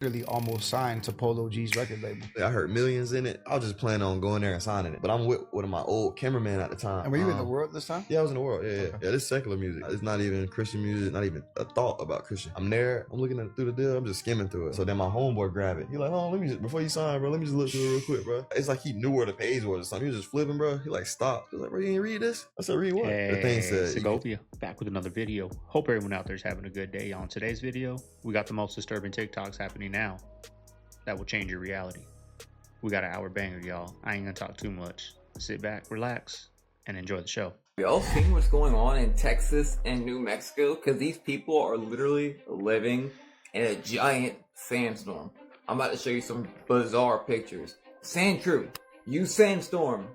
Really almost signed to Polo G's record label. I heard millions in it. I was just planning on going there and signing it. But I'm with one of my old cameraman at the time. And were you in the world this time? Yeah, I was in the world. Yeah, Okay. yeah. This secular music. It's not even Christian music, not even a thought about Christian. I'm there, I'm looking through the deal, I'm just skimming through it. So then my homeboy grabbed it. He like, oh, let me just, before you sign, bro, let me just look through it real quick, bro. It's like he knew where the page was or something. He was just flipping, bro. He like, stop. He was like, bro, you ain't read this? I said, read what? Hey, the thing said, Segovia, back with another video. Hope everyone out there is having a good day. On today's video, we got the most disturbing TikToks happening now that will change your reality. We got an hour banger, y'all. I ain't gonna talk too much. Sit back, relax, and enjoy the show. Y'all seen what's going on in Texas and New Mexico? Because these people are literally living in a giant sandstorm. I'm about to show you some bizarre pictures. Sand crew, you sandstorm.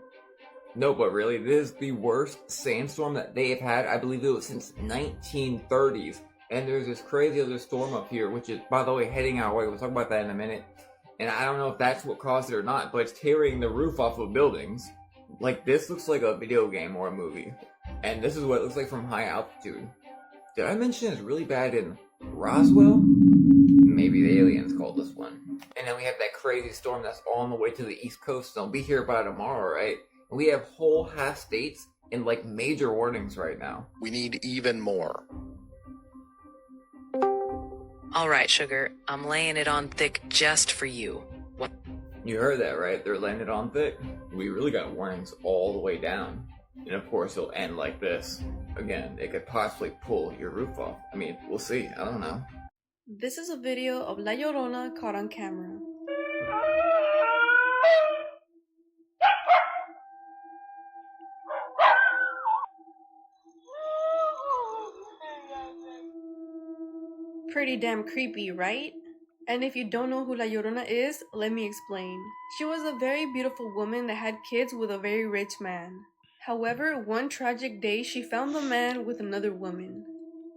No, but really, this is the worst sandstorm that they have had. I believe it was since 1930s. And there's this crazy other storm up here, which is, by the way, heading our way. We'll talk about that in a minute. And I don't know if that's what caused it or not, but it's tearing the roof off of buildings. Like, this looks like a video game or a movie. And this is what it looks like from high altitude. Did I mention it's really bad in Roswell? Maybe the aliens called this one. And then we have that crazy storm that's on the way to the East Coast. They'll be here by tomorrow, right? And we have whole half states in, like, major warnings right now. We need even more. All right, sugar, I'm laying it on thick just for you. What? You heard that, right? They're laying it on thick. We really got warnings all the way down. And of course, it'll end like this. Again, it could possibly pull your roof off. I mean, we'll see. I don't know. This is a video of La Llorona caught on camera. Pretty damn creepy, right? And if you don't know who La Llorona is, let me explain. She was a very beautiful woman that had kids with a very rich man. However, one tragic day she found the man with another woman.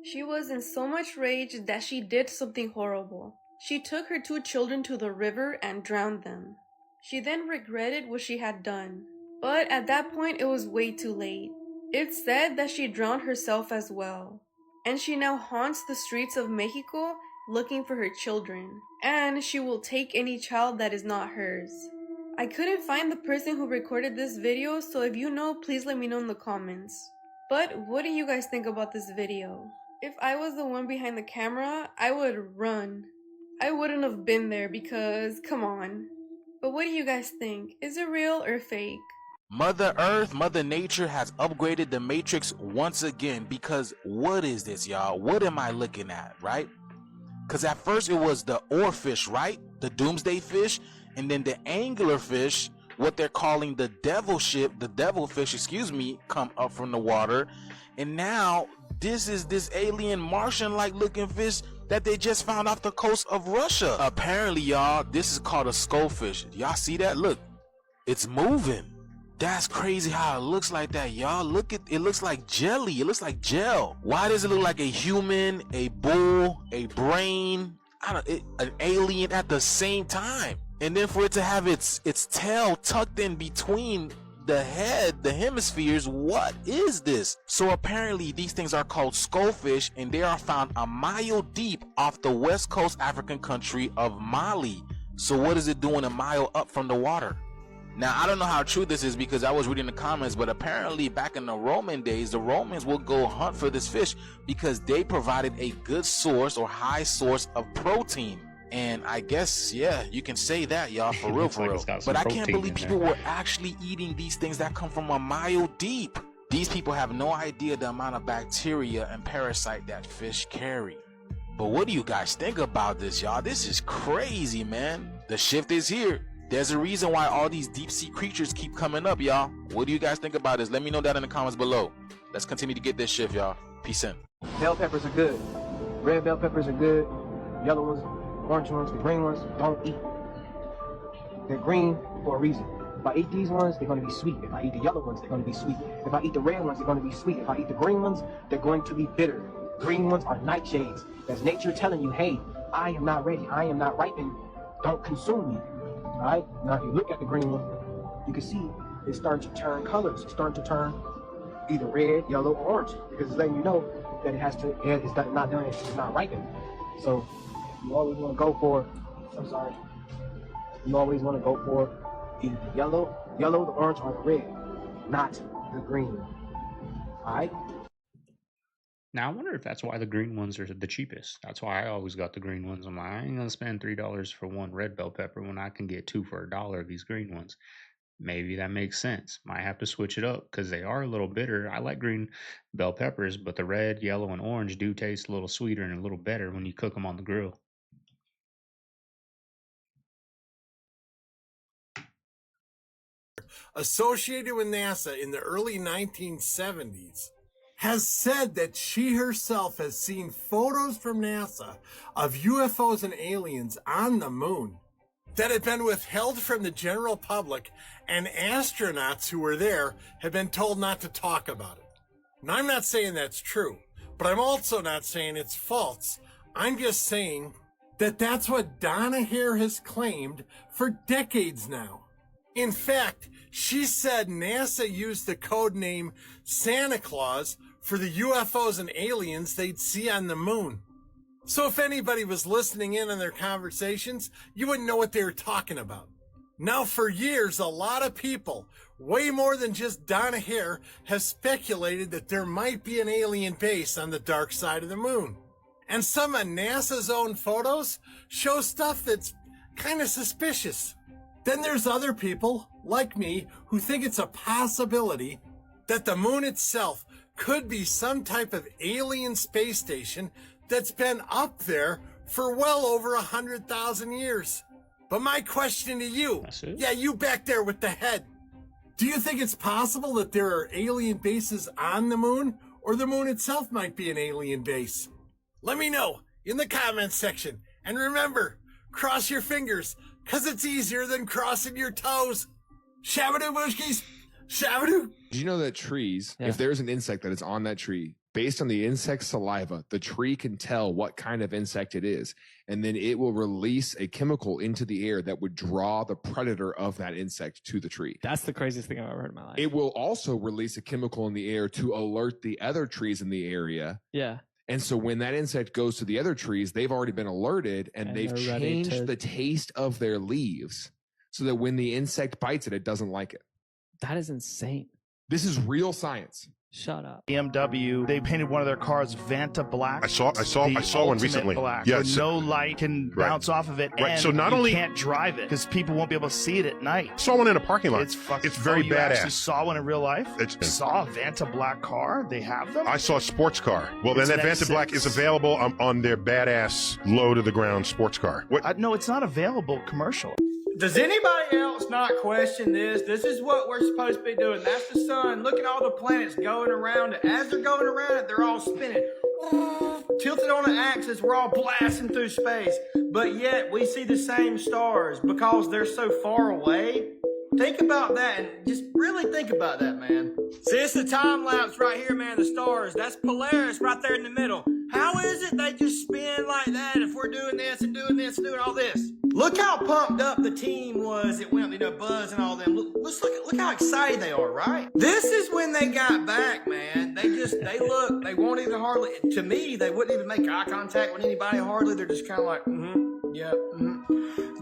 She was in so much rage that she did something horrible. She took her 2 children to the river and drowned them. She then regretted what she had done. But at that point it was way too late. It's said that she drowned herself as well. And she now haunts the streets of Mexico looking for her children. And she will take any child that is not hers. I couldn't find the person who recorded this video, so if you know, please let me know in the comments. But what do you guys think about this video? If I was the one behind the camera, I would run. I wouldn't have been there because, come on. But what do you guys think? Is it real or fake? Mother Earth, Mother Nature has upgraded the Matrix once again, because what is this, y'all? What am I looking at, right? Because at first it was the oarfish, right? The doomsday fish, and then the anglerfish, what they're calling the devil ship, the devilfish, excuse me, come up from the water. And now this is this alien Martian-like looking fish that they just found off the coast of Russia. Apparently, y'all, this is called a skullfish. Y'all see that? Look, it's moving. That's crazy how it looks like that, y'all. Look at it, looks like jelly. It looks like gel. Why does it look like a human, a bull, a brain, an alien at the same time? And then for it to have its tail tucked in between the head, the hemispheres, what is this? So apparently these things are called skullfish, and they are found a mile deep off the west coast African country of Mali. So what is it doing a mile up from the water? Now, I don't know how true this is because I was reading the comments, but apparently back in the Roman days, the Romans would go hunt for this fish because they provided a good source or high source of protein. And I guess, yeah, you can say that, y'all, for real, for real. But I can't believe people were actually eating these things that come from a mile deep. These people have no idea the amount of bacteria and parasite that fish carry. But what do you guys think about this, y'all? This is crazy, man. The shift is here. There's a reason why all these deep sea creatures keep coming up, y'all. What do you guys think about this? Let me know that in the comments below. Let's continue to get this shift, y'all. Peace in. Bell peppers are good. Red bell peppers are good. Yellow ones, orange ones, the green ones, don't eat. They're green for a reason. If I eat these ones, they're going to be sweet. If I eat the yellow ones, they're going to be sweet. If I eat the red ones, they're going to be sweet. If I eat the green ones, they're going to be bitter. Green ones are nightshades. That's nature telling you, hey, I am not ready. I am not ripened. Don't consume me. All right? Now, if you look at the green one, you can see it's starting to turn colors. It's starting to turn either red, yellow, or orange, because it's letting you know that it's not done, it's not ripened. So you always want to go for I'm sorry. You always want to go for either the yellow, the orange, or the red, not the green. All right? Now I wonder if that's why the green ones are the cheapest. That's why I always got the green ones. I'm like, I ain't gonna spend $3 for one red bell pepper when I can get two for $1 of these green ones. Maybe that makes sense. Might have to switch it up because they are a little bitter. I like green bell peppers, but the red, yellow, and orange do taste a little sweeter and a little better when you cook them on the grill. Associated with NASA in the early 1970s, has said that she herself has seen photos from NASA of UFOs and aliens on the moon that had been withheld from the general public, and astronauts who were there have been told not to talk about it. Now, I'm not saying that's true, but I'm also not saying it's false. I'm just saying that that's what Donna Hare has claimed for decades now. In fact, she said NASA used the code name Santa Claus for the UFOs and aliens they'd see on the moon. So if anybody was listening in on their conversations, you wouldn't know what they were talking about. Now, for years, a lot of people, way more than just Donna Hare, have speculated that there might be an alien base on the dark side of the moon. And some of NASA's own photos show stuff that's kind of suspicious. Then there's other people, like me, who think it's a possibility that the moon itself could be some type of alien space station that's been up there for well over 100,000 years. But my question to you, yeah, you back there with the head, do you think it's possible that there are alien bases on the moon, or the moon itself might be an alien base? Let me know in the comments section. And remember, cross your fingers, because it's easier than crossing your toes. Shabadoo, Bushkies. Shabadoo. Did you know that trees, if there's an insect that is on that tree, based on the insect's saliva, the tree can tell what kind of insect it is, and then it will release a chemical into the air that would draw the predator of that insect to the tree. That's the craziest thing I've ever heard in my life. It will also release a chemical in the air to alert the other trees in the area. Yeah. And so when that insect goes to the other trees, they've already been alerted, and they've changed the taste of their leaves so that when the insect bites it, it doesn't like it. That is insane. This is real science. Shut up. BMW, they painted one of their cars Vanta black. I saw one recently. Black, yes, where no light can bounce off of it. Right. And so not only you can't drive it because people won't be able to see it at night. I saw one in a parking lot. It's fucking. It's very you badass. Actually saw one in real life. Saw a Vanta black car. They have them. I saw a sports car. Well, then that Vanta black is available on their badass low to the ground sports car. What? No, it's not available commercial. Does anybody else not question this? This is what we're supposed to be doing. That's the sun. Look at all the planets going around it. As they're going around it, they're all spinning. Tilted on an axis, we're all blasting through space. But yet, we see the same stars because they're so far away. Think about that and just really think about that, man. See, it's the time lapse right here, man, the stars. That's Polaris right there in the middle. How is it they just spin like that if we're doing this and doing this and doing all this? Look how pumped up the team was. It went, Buzz and all them. Look how excited they are, right? This is when they got back, man. They look, they won't even hardly, to me, they wouldn't even make eye contact with anybody hardly. They're just kind of like, yeah,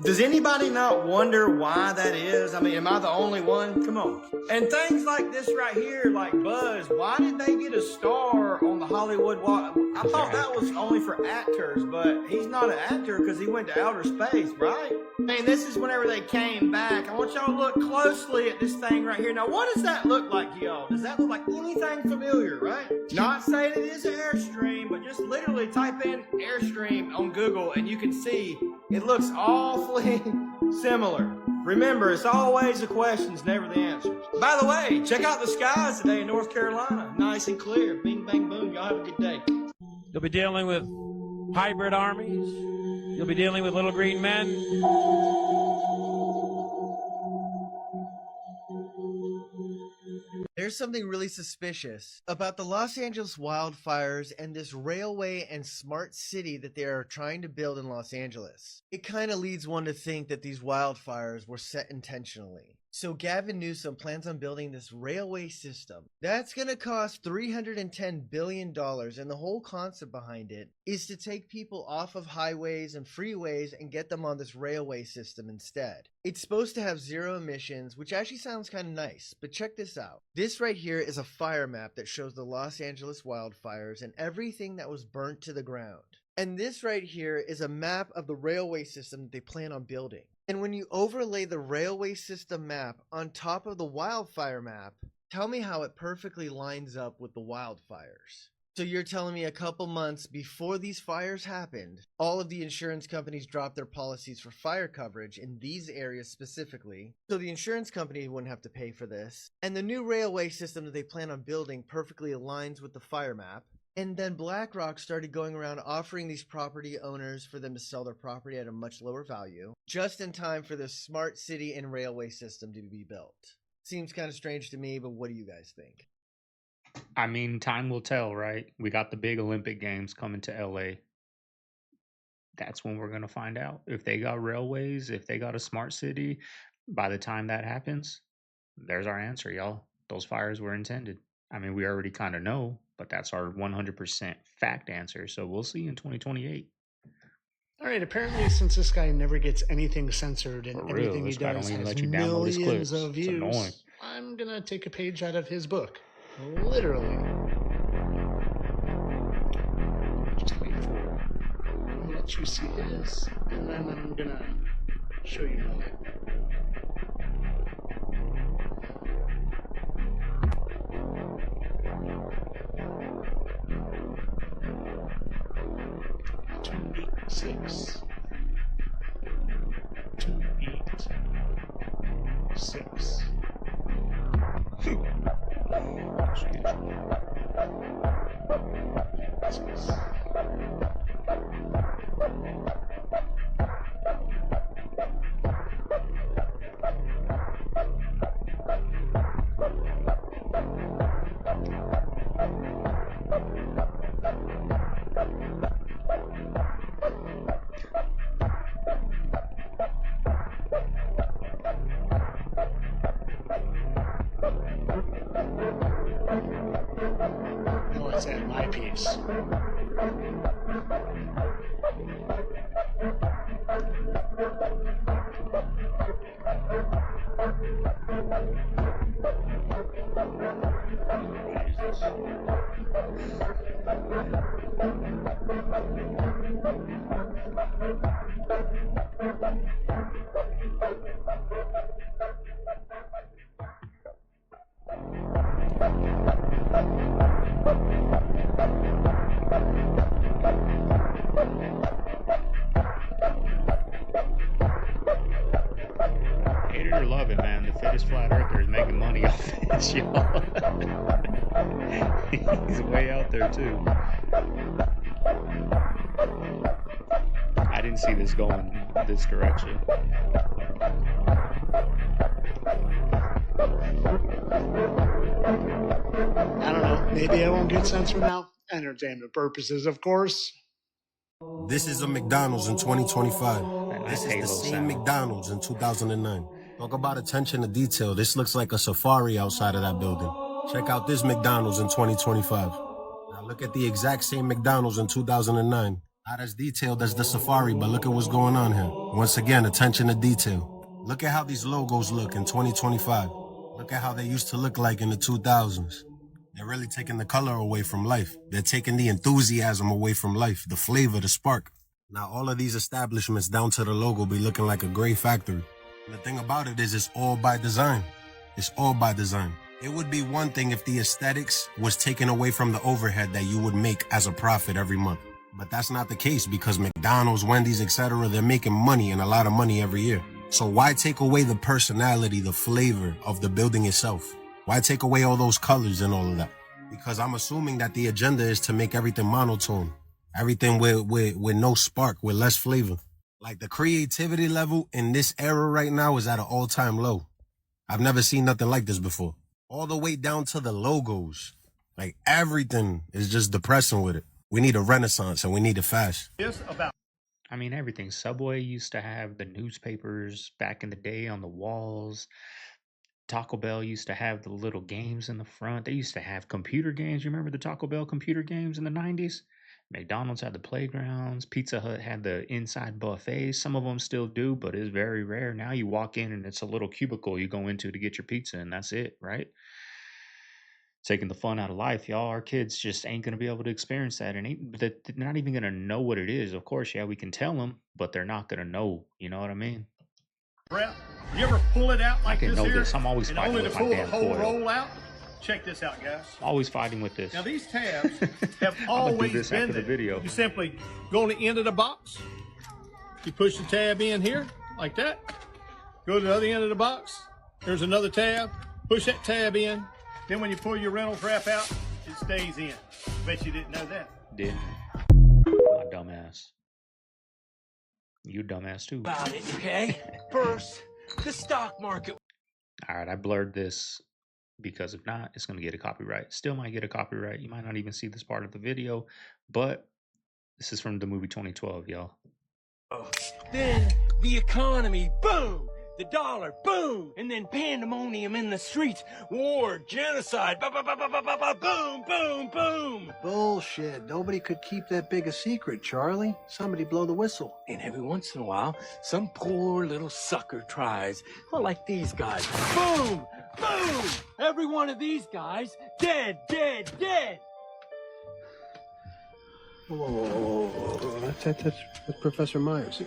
Does anybody not wonder why that is? I mean, am I the only one? Come on. And things like this right here, like Buzz, why did they get a star on the Hollywood Walk? I thought that was only for actors, but he's not an actor because he went to outer space, right? Man, this is whenever they came back. I want y'all to look closely at this thing right here. Now, what does that look like, y'all? Does that look like anything familiar, right? Not saying it is an Airstream, but just literally type in Airstream on Google and you can see it looks awfully similar. Remember, it's always the questions, never the answers. By the way, check out the skies today in North Carolina. Nice and clear. Bing, bang, boom. Y'all have a good day. You'll be dealing with hybrid armies. You'll be dealing with little green men. There's something really suspicious about the Los Angeles wildfires and this railway and smart city that they are trying to build in Los Angeles. It kind of leads one to think that these wildfires were set intentionally So Gavin Newsom plans on building this railway system. That's going to cost $310 billion, and the whole concept behind it is to take people off of highways and freeways and get them on this railway system instead. It's supposed to have zero emissions, which actually sounds kind of nice, but check this out. This right here is a fire map that shows the Los Angeles wildfires and everything that was burnt to the ground. And this right here is a map of the railway system that they plan on building. And when you overlay the railway system map on top of the wildfire map, tell me how it perfectly lines up with the wildfires. So you're telling me a couple months before these fires happened, all of the insurance companies dropped their policies for fire coverage in these areas specifically, so the insurance company wouldn't have to pay for this. And the new railway system that they plan on building perfectly aligns with the fire map. And then BlackRock started going around offering these property owners for them to sell their property at a much lower value, just in time for the smart city and railway system to be built. Seems kind of strange to me, but what do you guys think? I mean, time will tell, right? We got the big Olympic Games coming to LA. That's when we're going to find out if they got railways, if they got a smart city. By the time that happens, there's our answer, y'all. Those fires were intended. I mean, we already kind of know, but that's our 100% fact answer. So we'll see in 2028. All right, apparently since this guy never gets anything censored and everything he does has millions of views, I'm going to take a page out of his book. Literally. Just wait for it. I'll let you see his, and then I'm going to show you mine. Six. 2, 8, 6. No, it's at my piece. Hate it or love it, man. The fittest flat earther is making money off this, y'all. He's way out there, too. I didn't see this going this direction. I don't know. Maybe I won't get censored now. Entertainment purposes, of course. This is a McDonald's in 2025. This is the same McDonald's in 2009. Talk about attention to detail. This looks like a safari outside of that building. Check out this McDonald's in 2025. Now look at the exact same McDonald's in 2009. Not as detailed as the safari, but look at what's going on here. Once again, attention to detail. Look at how these logos look in 2025. Look at how they used to look like in the 2000s. They're really taking the color away from life. They're taking the enthusiasm away from life, the flavor, the spark. Now, all of these establishments down to the logo be looking like a gray factory. And the thing about it is it's all by design. It's all by design. It would be one thing if the aesthetics was taken away from the overhead that you would make as a profit every month. But that's not the case because McDonald's, Wendy's, etc., they're making money and a lot of money every year. So why take away the personality, the flavor of the building itself? Why take away all those colors and all of that? Because I'm assuming that the agenda is to make everything monotone. Everything with no spark, with less flavor. Like the creativity level in this era right now is at an all-time low. I've never seen nothing like this before. All the way down to the logos. Like everything is just depressing with it. We need a renaissance and we need it fast. I mean, everything. Subway used to have the newspapers back in the day on the walls. Taco Bell used to have the little games in the front. They used to have computer games. You remember the Taco Bell computer games in the 90s? McDonald's had the playgrounds. Pizza Hut had the inside buffets. Some of them still do, but it's very rare. Now you walk in and it's a little cubicle you go into to get your pizza, and that's it, right? Taking the fun out of life, y'all. Our kids just ain't gonna be able to experience that, and they're not even gonna know what it is. Of course, yeah, we can tell them, but they're not gonna know. You know what I mean? Brett, you ever pull it out like I can this know here? this. I'm always and fighting only to with my pull the damn whole foil. roll out? Check this out, guys. Always fighting with this. Now these tabs have I'm gonna do always this been after the there. video. You simply go on the end of the box. You push the tab in here like that. Go to the other end of the box. There's another tab. Push that tab in. Then when you pull your rental wrap out, it stays in. Bet you didn't know that. Didn't. My dumbass. You dumbass too. About it, okay? First, the stock market. All right, I blurred this because if not, it's going to get a copyright. Still might get a copyright. You might not even see this part of the video, but this is from the movie 2012, y'all. Then the economy, boom! The dollar, boom! And then pandemonium in the streets. War, genocide, boom, boom, boom! Bullshit. Nobody could keep that big a secret, Charlie. Somebody blow the whistle. And every once in a while, some poor little sucker tries. Well, like these guys. Boom! Boom! Every one of these guys, dead, dead, dead! Whoa. That's Professor Myers.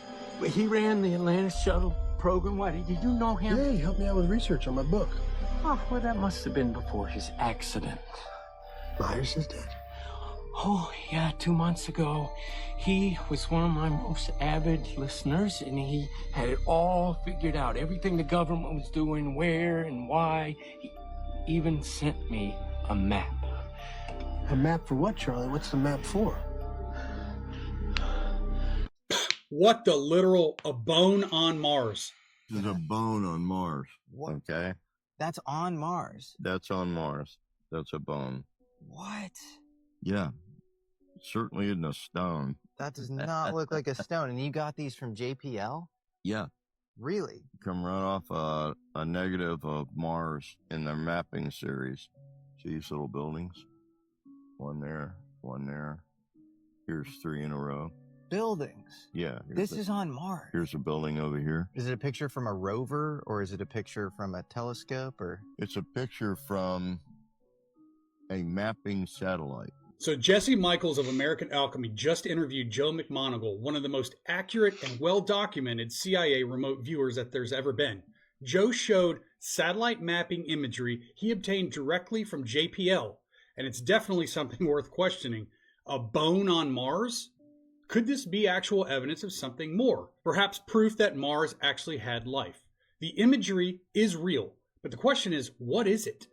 He ran the Atlantis shuttle program. Why, did you know him? Yeah, he helped me out with research on my book. Oh, well, that must have been before his accident. Myers is dead. Oh, yeah, 2 months ago. He was one of my most avid listeners, and he had it all figured out. Everything the government was doing, where and why. He even sent me a map. A map for what, Charlie? What's the map for? What the literal, a bone on Mars? There's a bone on Mars. What? Okay. That's on Mars. That's on Mars. That's a bone. What? Yeah. Certainly isn't a stone. That does not look like a stone. And you got these from JPL? Yeah. Really? Come right off a negative of Mars in their mapping series. See these little buildings? One there, one there. Here's 3 in a row. Buildings? Yeah. This is on Mars. Here's a building over here. Is it a picture from a rover, or is it a picture from a telescope, or? It's a picture from a mapping satellite. So Jesse Michaels of American Alchemy just interviewed Joe McMoneagle, one of the most accurate and well-documented CIA remote viewers that there's ever been. Joe showed satellite mapping imagery he obtained directly from JPL, and it's definitely something worth questioning. A bone on Mars? Could this be actual evidence of something more? Perhaps proof that Mars actually had life. The imagery is real, but the question is, what is it?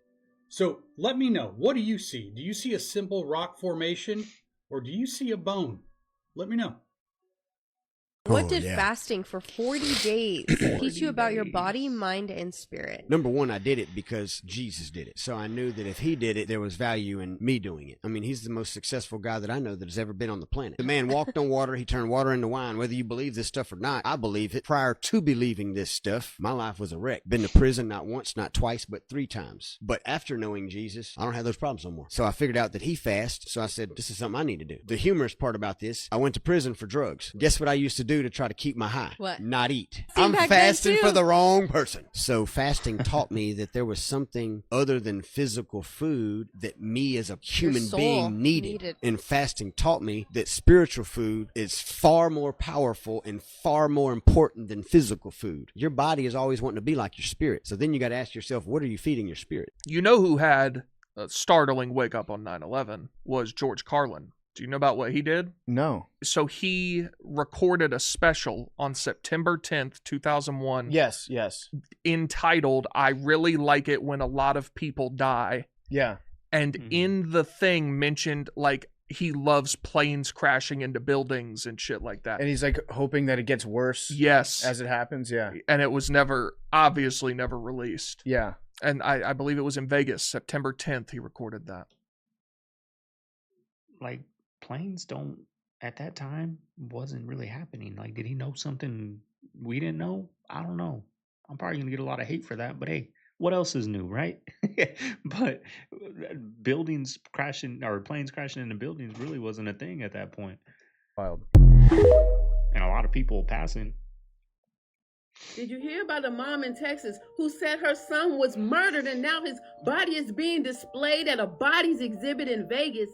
So let me know. What do you see? Do you see a simple rock formation, or do you see a bone? Let me know. What did fasting for 40 days teach you about your body, mind, and spirit? Number one, I did it because Jesus did it. So I knew that if he did it, there was value in me doing it. I mean, he's the most successful guy that I know that has ever been on the planet. The man walked on water. He turned water into wine. Whether you believe this stuff or not, I believe it. Prior to believing this stuff, my life was a wreck. Been to prison not once, not twice, but 3 times. But after knowing Jesus, I don't have those problems no more. So I figured out that he fasts. So I said, this is something I need to do. The humorous part about this, I went to prison for drugs. Guess what I used to do to try to keep my high? What? Not eat. See, I'm back then, fasting too. for the wrong person. So fasting taught me that there was something other than physical food that me as a human soul being needed. needed. And fasting taught me that spiritual food is far more powerful and far more important than physical food. Your body is always wanting to be like your spirit. So then you got to ask yourself, what are you feeding your spirit? You know who had a startling wake up on 9/11 was George Carlin. Do you know about what he did? No. So he recorded a special on September 10th, 2001. Yes. Entitled, I Really Like It When a Lot of People Die. Yeah. And in the thing mentioned, like, he loves planes crashing into buildings and shit like that. And he's like hoping that it gets worse. Yes. As it happens. Yeah. And it was obviously never released. Yeah. And I believe it was in Vegas, September 10th, he recorded that. Like, planes don't, at that time, wasn't really happening. Like, did he know something we didn't know? I don't know. I'm probably going to get a lot of hate for that, but hey, What else is new, right? But buildings crashing or planes crashing into buildings really wasn't a thing at that point. Wild. And a lot of people passing. Did you hear about the mom in Texas who said her son was murdered and now his body is being displayed at a bodies exhibit in Vegas?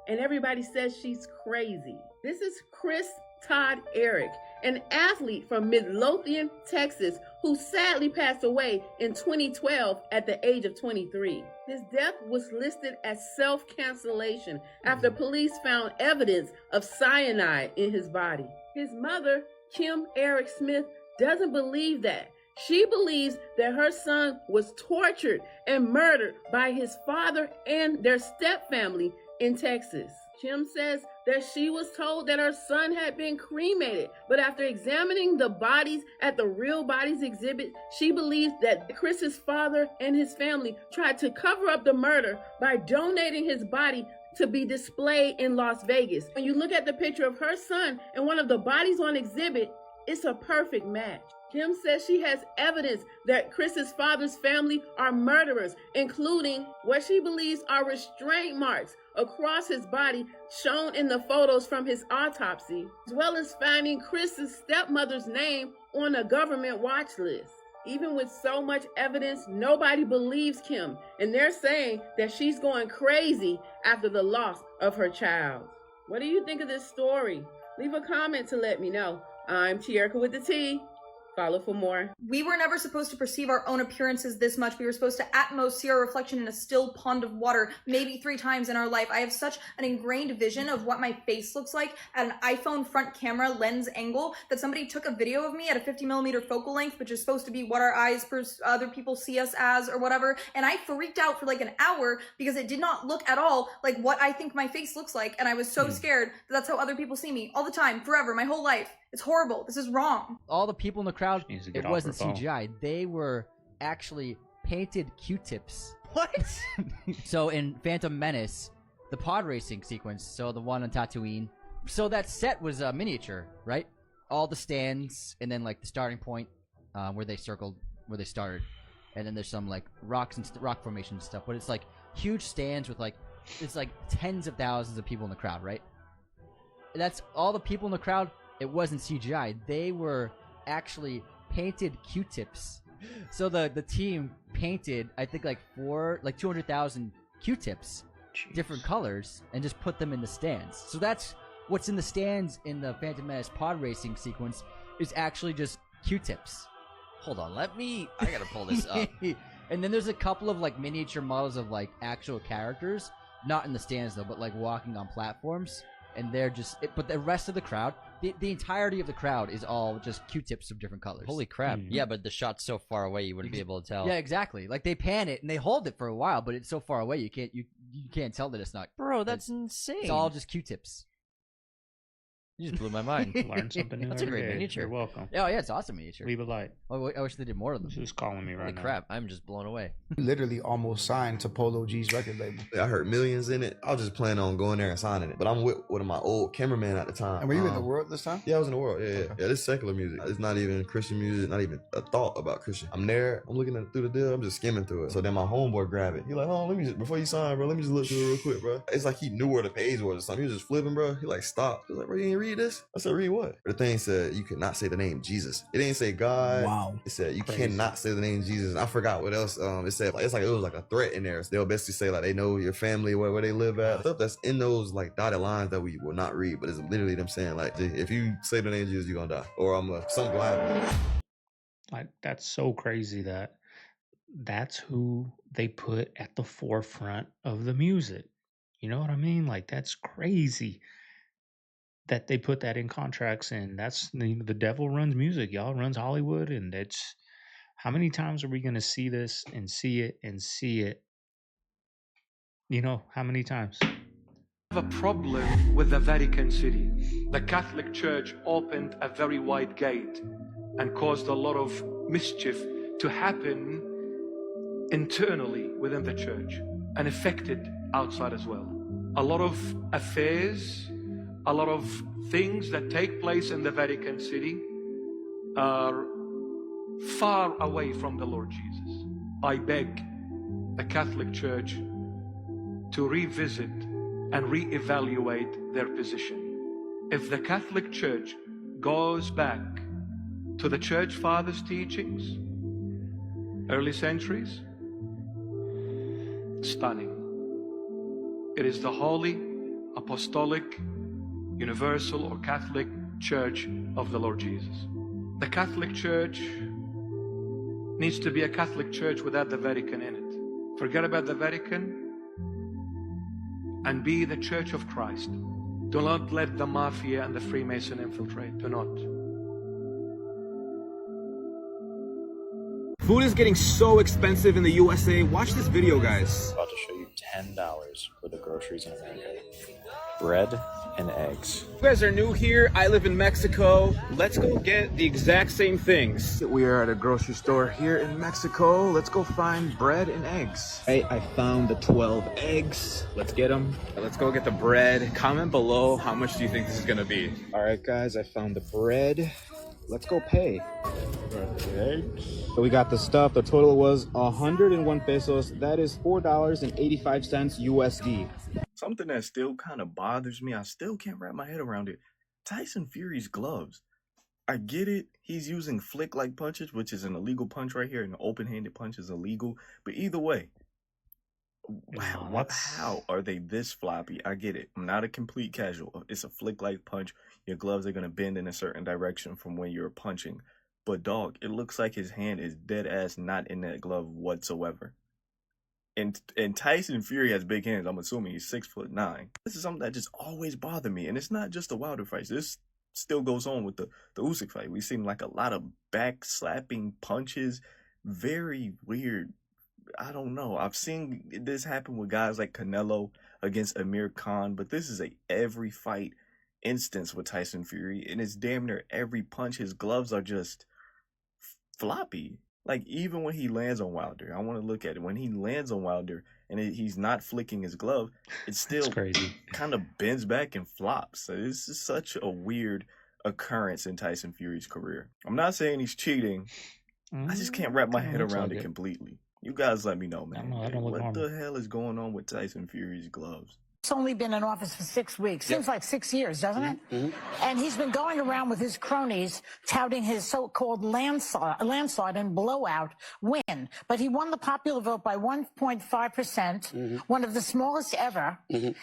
And everybody says she's crazy. This is Chris Todd Eric, an athlete from Midlothian, Texas, who sadly passed away in 2012 at the age of 23. His death was listed as self-cancellation after police found evidence of cyanide in his body. His mother, Kim Eric Smith, doesn't believe that. She believes that her son was tortured and murdered by his father and their stepfamily in Texas. Kim says that she was told that her son had been cremated, but after examining the bodies at the Real Bodies exhibit, she believes that Chris's father and his family tried to cover up the murder by donating his body to be displayed in Las Vegas. When you look at the picture of her son and one of the bodies on exhibit, it's a perfect match. Kim says she has evidence that Chris's father's family are murderers, including what she believes are restraint marks across his body shown in the photos from his autopsy, as well as finding Chris's stepmother's name on a government watch list. Even with so much evidence, nobody believes Kim, and they're saying that she's going crazy after the loss of her child. What do you think of this story? Leave a comment to let me know. I'm Tierka with the T. Follow for more. We were never supposed to perceive our own appearances this much. We were supposed to at most see our reflection in a still pond of water, maybe 3 times in our life. I have such an ingrained vision of what my face looks like at an iPhone front camera lens angle that somebody took a video of me at a 50mm focal length, which is supposed to be what our eyes other people see us as or whatever. And I freaked out for like an hour because it did not look at all like what I think my face looks like. And I was so scared that that's how other people see me all the time, forever, my whole life. It's horrible. This is wrong. All the people in the crowd, it wasn't CGI. They were actually painted Q-tips. What? So in Phantom Menace, the pod racing sequence, so the one on Tatooine, so that set was a miniature, right? All the stands, and then like the starting point where they circled, where they started. And then there's some like rocks and rock formation and stuff. But it's like huge stands with like, it's like tens of thousands of people in the crowd, right? And that's all the people in the crowd. It wasn't CGI. They were actually painted Q-tips. So the team painted, I think, like 200,000 Q-tips, different colors, and just put them in the stands. So that's what's in the stands in the Phantom Menace pod racing sequence is actually just Q-tips. Hold on, I gotta pull this up. And then there's a couple of like miniature models of like actual characters, not in the stands though, but like walking on platforms. And they're just, but the rest of the crowd, the entirety of the crowd is all just Q-tips of different colors. Holy crap. Yeah, but the shot's so far away you wouldn't be able to tell. Yeah, exactly. Like they pan it and they hold it for a while, but it's so far away you can't tell that it's not. Bro, that's insane. It's all just Q-tips. You just blew my mind. Learn something new. That's a great miniature. You're welcome. Oh yeah, it's awesome miniature. Leave a light. Oh, I wish they did more of them. She's calling me right Holy now. crap, I'm just blown away. Literally almost signed to Polo G's record label. I heard millions in it. I was just planning on going there and signing it. But I'm with one of my old cameramen at the time. And were you in the world this time? Yeah, I was in the world. Yeah. This is secular music. It's not even Christian music, not even a thought about Christian. I'm there, I'm looking through the deal, I'm just skimming through it. So then my homeboy grabbed it. He like, let me just, before you sign, bro, let me just look through it real quick, bro. It's like he knew where the page was or something. He was just flipping, bro. He like stopped. He was like, bro, you ain't read this? I said, read what? The thing said you could not say the name Jesus. It didn't say God. Wow. It said you cannot say the name Jesus. I forgot what else. It said like, it was like a threat in there. So they'll basically say like they know your family, where they live at. Stuff that's in those like dotted lines that we will not read, but it's literally them saying like, if you say the name Jesus, you're gonna die, or something will happen. Like that's so crazy that that's who they put at the forefront of the music. You know what I mean? Like that's crazy that they put that in contracts, and that's the devil runs music, y'all, runs Hollywood, and it's how many times are we going to see this and see it and see it? You know, how many times? Have a problem with the Vatican City. The Catholic Church opened a very wide gate and caused a lot of mischief to happen internally within the church and affected outside as well. A lot of affairs, a lot of things that take place in the Vatican City are far away from the Lord Jesus. I beg the Catholic Church to revisit and reevaluate their position. If the Catholic Church goes back to the Church Fathers' teachings, early centuries, stunning. It is the Holy, Apostolic, Universal or Catholic Church of the Lord Jesus. The Catholic Church needs to be a Catholic Church without the Vatican in it. Forget about the Vatican and be the Church of Christ. Do not let the mafia and the Freemason infiltrate. Do not. Food is getting so expensive in the USA. Watch this video, guys. About to show you $10 for the groceries in America. Bread and eggs. You guys are new here. I live in Mexico. Let's go get the exact same things. We are at a grocery store here in Mexico. Let's go find bread and eggs. Hey, I found the 12 eggs. Let's get them. Let's go get the bread. Comment below how much do you think this is gonna be. All right, guys, I found the bread. Let's go pay. So we got the stuff. The total was 101 pesos. That is $4.85 USD. Something that still kind of bothers me, I still can't wrap my head around it. Tyson Fury's gloves. I get it. He's using flick-like punches, which is an illegal punch right here. An open-handed punch is illegal. But either way, how are they this floppy? I get it. I'm not a complete casual. It's a flick-like punch. Your gloves are going to bend in a certain direction from when you're punching. But dog, it looks like his hand is dead ass not in that glove whatsoever. And Tyson Fury has big hands. I'm assuming he's 6'9". This is something that just always bothered me. And it's not just the Wilder fights. This still goes on with the Usyk fight. We've seen like a lot of back slapping punches. Very weird. I don't know. I've seen this happen with guys like Canelo against Amir Khan. But this is a every fight instance with Tyson Fury. And it's damn near every punch. His gloves are just floppy. Like, even when he lands on Wilder, I want to look at it. When he lands on Wilder and he's not flicking his glove, it still kind of bends back and flops. So this is such a weird occurrence in Tyson Fury's career. I'm not saying he's cheating. I just can't wrap my head around it completely. You guys let me know, man. What the hell is going on with Tyson Fury's gloves? He's only been in office for 6 weeks. Seems like 6 years, doesn't it? And he's been going around with his cronies touting his so-called landslide and blowout win. But he won the popular vote by 1.5%, one of the smallest ever.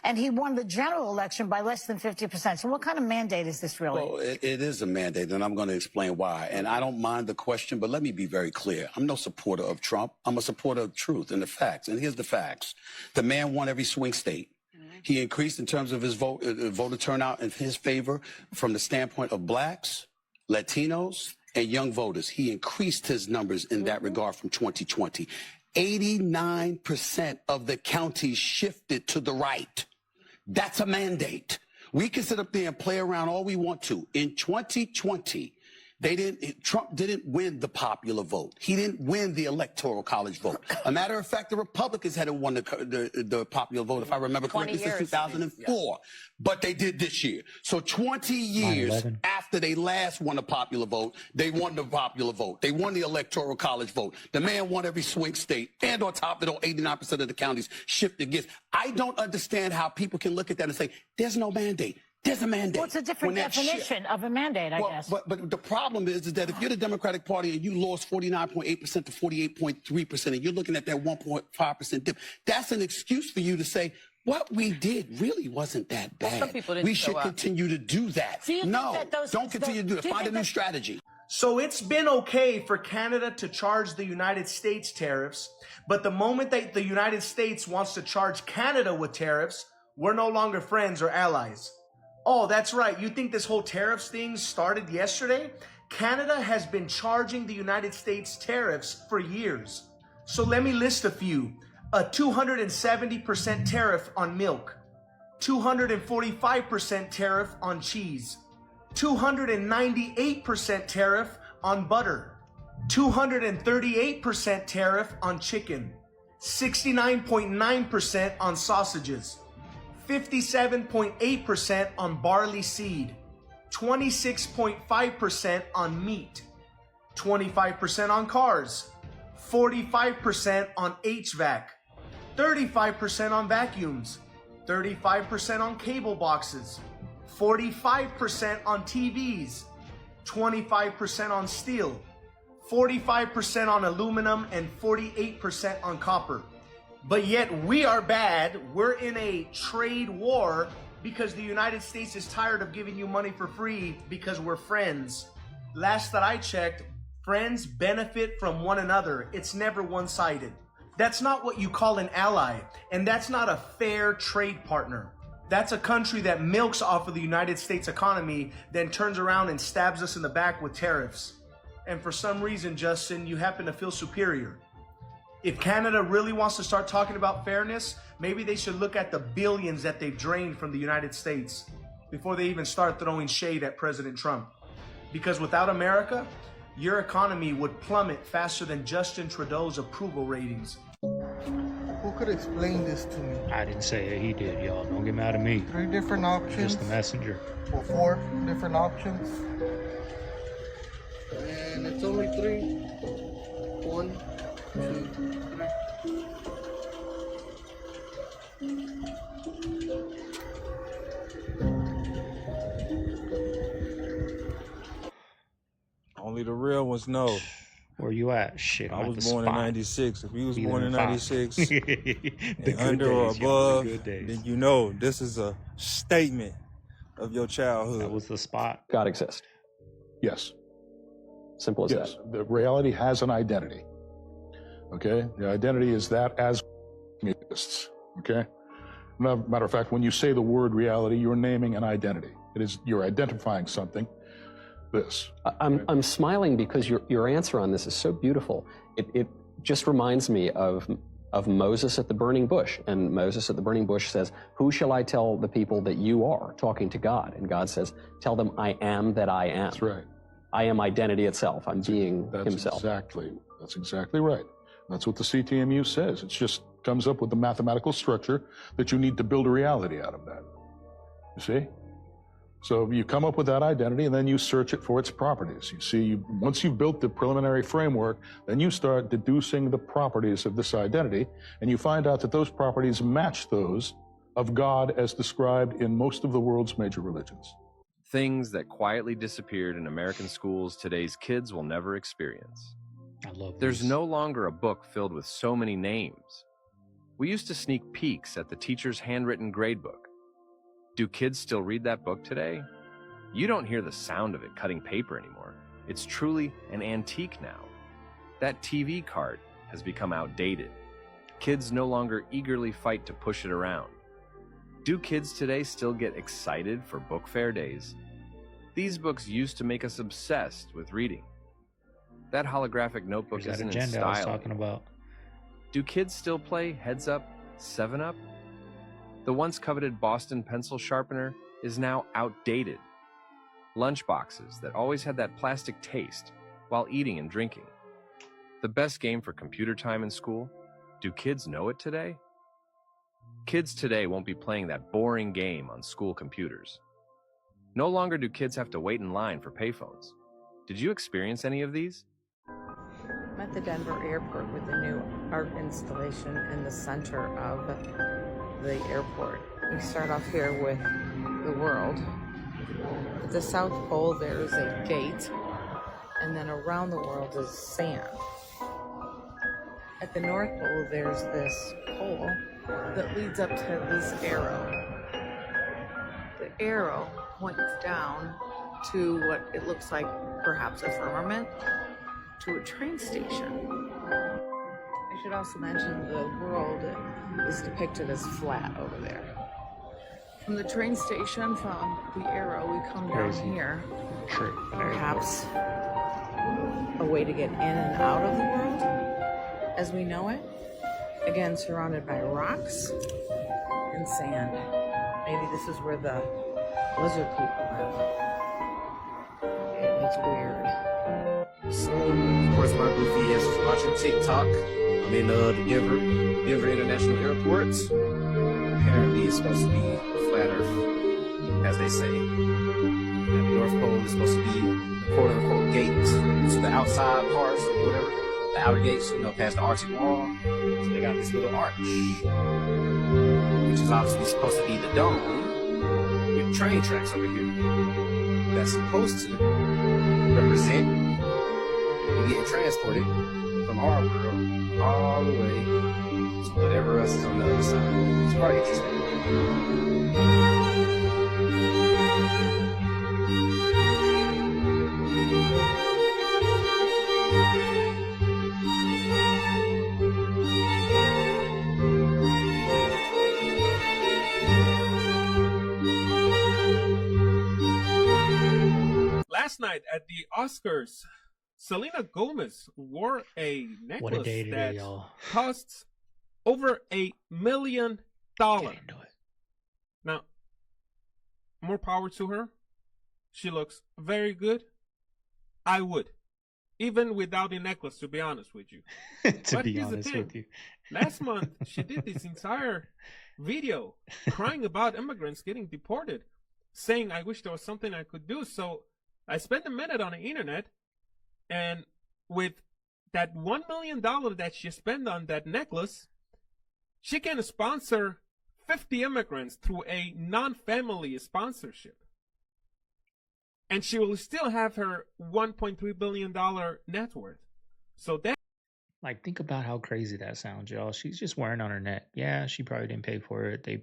And he won the general election by less than 50%. So what kind of mandate is this really? Well, it is a mandate, and I'm going to explain why. And I don't mind the question, but let me be very clear. I'm no supporter of Trump. I'm a supporter of truth and the facts. And here's the facts. The man won every swing state. He increased in terms of his voter turnout in his favor from the standpoint of blacks, Latinos, and young voters. He increased his numbers in that regard from 2020. 89% of the counties shifted to the right. That's a mandate. We can sit up there and play around all we want to. In 2020, Trump didn't win the popular vote. He didn't win the electoral college vote. A matter of fact, the Republicans hadn't won the popular vote, if I remember correctly, since 2004. But they did this year. So 20 years after they last won the popular vote, they won the popular vote. They won the electoral college vote. The man won every swing state. And on top of it all, 89% of the counties shifted against. I don't understand how people can look at that and say, there's no mandate. There's a mandate. Well, it's a different definition of a mandate, I guess. But the problem is that if you're the Democratic Party and you lost 49.8% to 48.3%, and you're looking at that 1.5% dip, that's an excuse for you to say, what we did really wasn't that bad. Some people didn't we should continue to do that. Don't continue to do it. Find a new strategy. So it's been okay for Canada to charge the United States tariffs, but the moment that the United States wants to charge Canada with tariffs, we're no longer friends or allies. Oh, that's right. You think this whole tariffs thing started yesterday? Canada has been charging the United States tariffs for years. So let me list a few. A 270% tariff on milk, 245% tariff on cheese, 298% tariff on butter, 238% tariff on chicken, 69.9% on sausages, 57.8% on barley seed, 26.5% on meat, 25% on cars, 45% on HVAC, 35% on vacuums, 35% on cable boxes, 45% on TVs, 25% on steel, 45% on aluminum, and 48% on copper. But yet we are bad. We're in a trade war because the United States is tired of giving you money for free because we're friends. Last that I checked, friends benefit from one another. It's never one-sided. That's not what you call an ally, and that's not a fair trade partner. That's a country that milks off of the United States economy, then turns around and stabs us in the back with tariffs. And for some reason, Justin, you happen to feel superior. If Canada really wants to start talking about fairness, maybe they should look at the billions that they've drained from the United States before they even start throwing shade at President Trump. Because without America, your economy would plummet faster than Justin Trudeau's approval ratings. Who could explain this to me? I didn't say it, he did, y'all. Don't get mad at me. 3 different options. Just the messenger. Or 4 different options. And it's only 3. 1, 2, 3. Only the real ones know. Where you at? Shit, I was born in 96. If you was born in 96 and under or days, above, the good then you know this is a statement of your childhood. That was the spot. God exists. Yes. Simple as yes. that. The reality has an identity. Okay? The identity is that as exists. Okay? Matter of fact, when you say the word reality, you're naming an identity. It is, you're identifying something. This. I'm smiling because your answer on this is so beautiful. It just reminds me of Moses at the burning bush. And Moses at the burning bush says, "Who shall I tell the people that you are?" Talking to God. And God says, "Tell them I am that I am." That's right. I am identity itself. I'm being himself. That's exactly right. That's what the CTMU says. It just comes up with the mathematical structure that you need to build a reality out of that. You see? So you come up with that identity and then you search it for its properties. You see, once you've built the preliminary framework, then you start deducing the properties of this identity, and you find out that those properties match those of God as described in most of the world's major religions. Things that quietly disappeared in American schools today's kids will never experience. I love There's these. no longer a book filled with so many names. We used to sneak peeks at the teacher's handwritten gradebook. Do kids still read that book today? You don't hear the sound of it cutting paper anymore. It's truly an antique now. That TV cart has become outdated. Kids no longer eagerly fight to push it around. Do kids today still get excited for book fair days? These books used to make us obsessed with reading. That holographic notebook There's that isn't in agenda I was style. talking about. Do kids still play Heads Up, 7-Up? The once coveted Boston pencil sharpener is now outdated. Lunchboxes that always had that plastic taste while eating and drinking. The best game for computer time in school? Do kids know it today? Kids today won't be playing that boring game on school computers. No longer do kids have to wait in line for payphones. Did you experience any of these? I'm at the Denver airport with a new art installation in the center of the airport. We start off here with the world. At the South Pole there is a gate, and then around the world is sand. At the North Pole there's this pole that leads up to this arrow. The arrow points down to what it looks like perhaps a firmament, to a train station. I should also mention the world is depicted as flat over there. From the train station, from the arrow, we come down here. Perhaps a way to get in and out of the world as we know it. Again, surrounded by rocks and sand. Maybe this is where the lizard people live. It's weird. So, of course, my goofy ass was watching TikTok. I'm in the Denver International Airport. Apparently, it's supposed to be a flat Earth, as they say. And the North Pole is supposed to be the quote-unquote gate to the outside parts or whatever. the outer gates, past the arching wall. So they got this little arch, which is obviously supposed to be the dome with train tracks over here. That's supposed to represent you getting transported from our world all the way to whatever else is on the other side. It's quite interesting. Last night at the Oscars, Selena Gomez wore a necklace What a day today, that y'all. costs over $1 million. Now, more power to her. She looks very good. I would, even without a necklace, to be honest with you. To But be here's the honest thing. with you. Last month, she did this entire video crying about immigrants getting deported, saying, I wish there was something I could do. So I spent a minute on the internet, and with that $1 million that she spent on that necklace, she can sponsor 50 immigrants through a non-family sponsorship. And she will still have her $1.3 billion net worth. So that, Like, think about how crazy that sounds, y'all. She's just wearing on her neck. Yeah, she probably didn't pay for it. They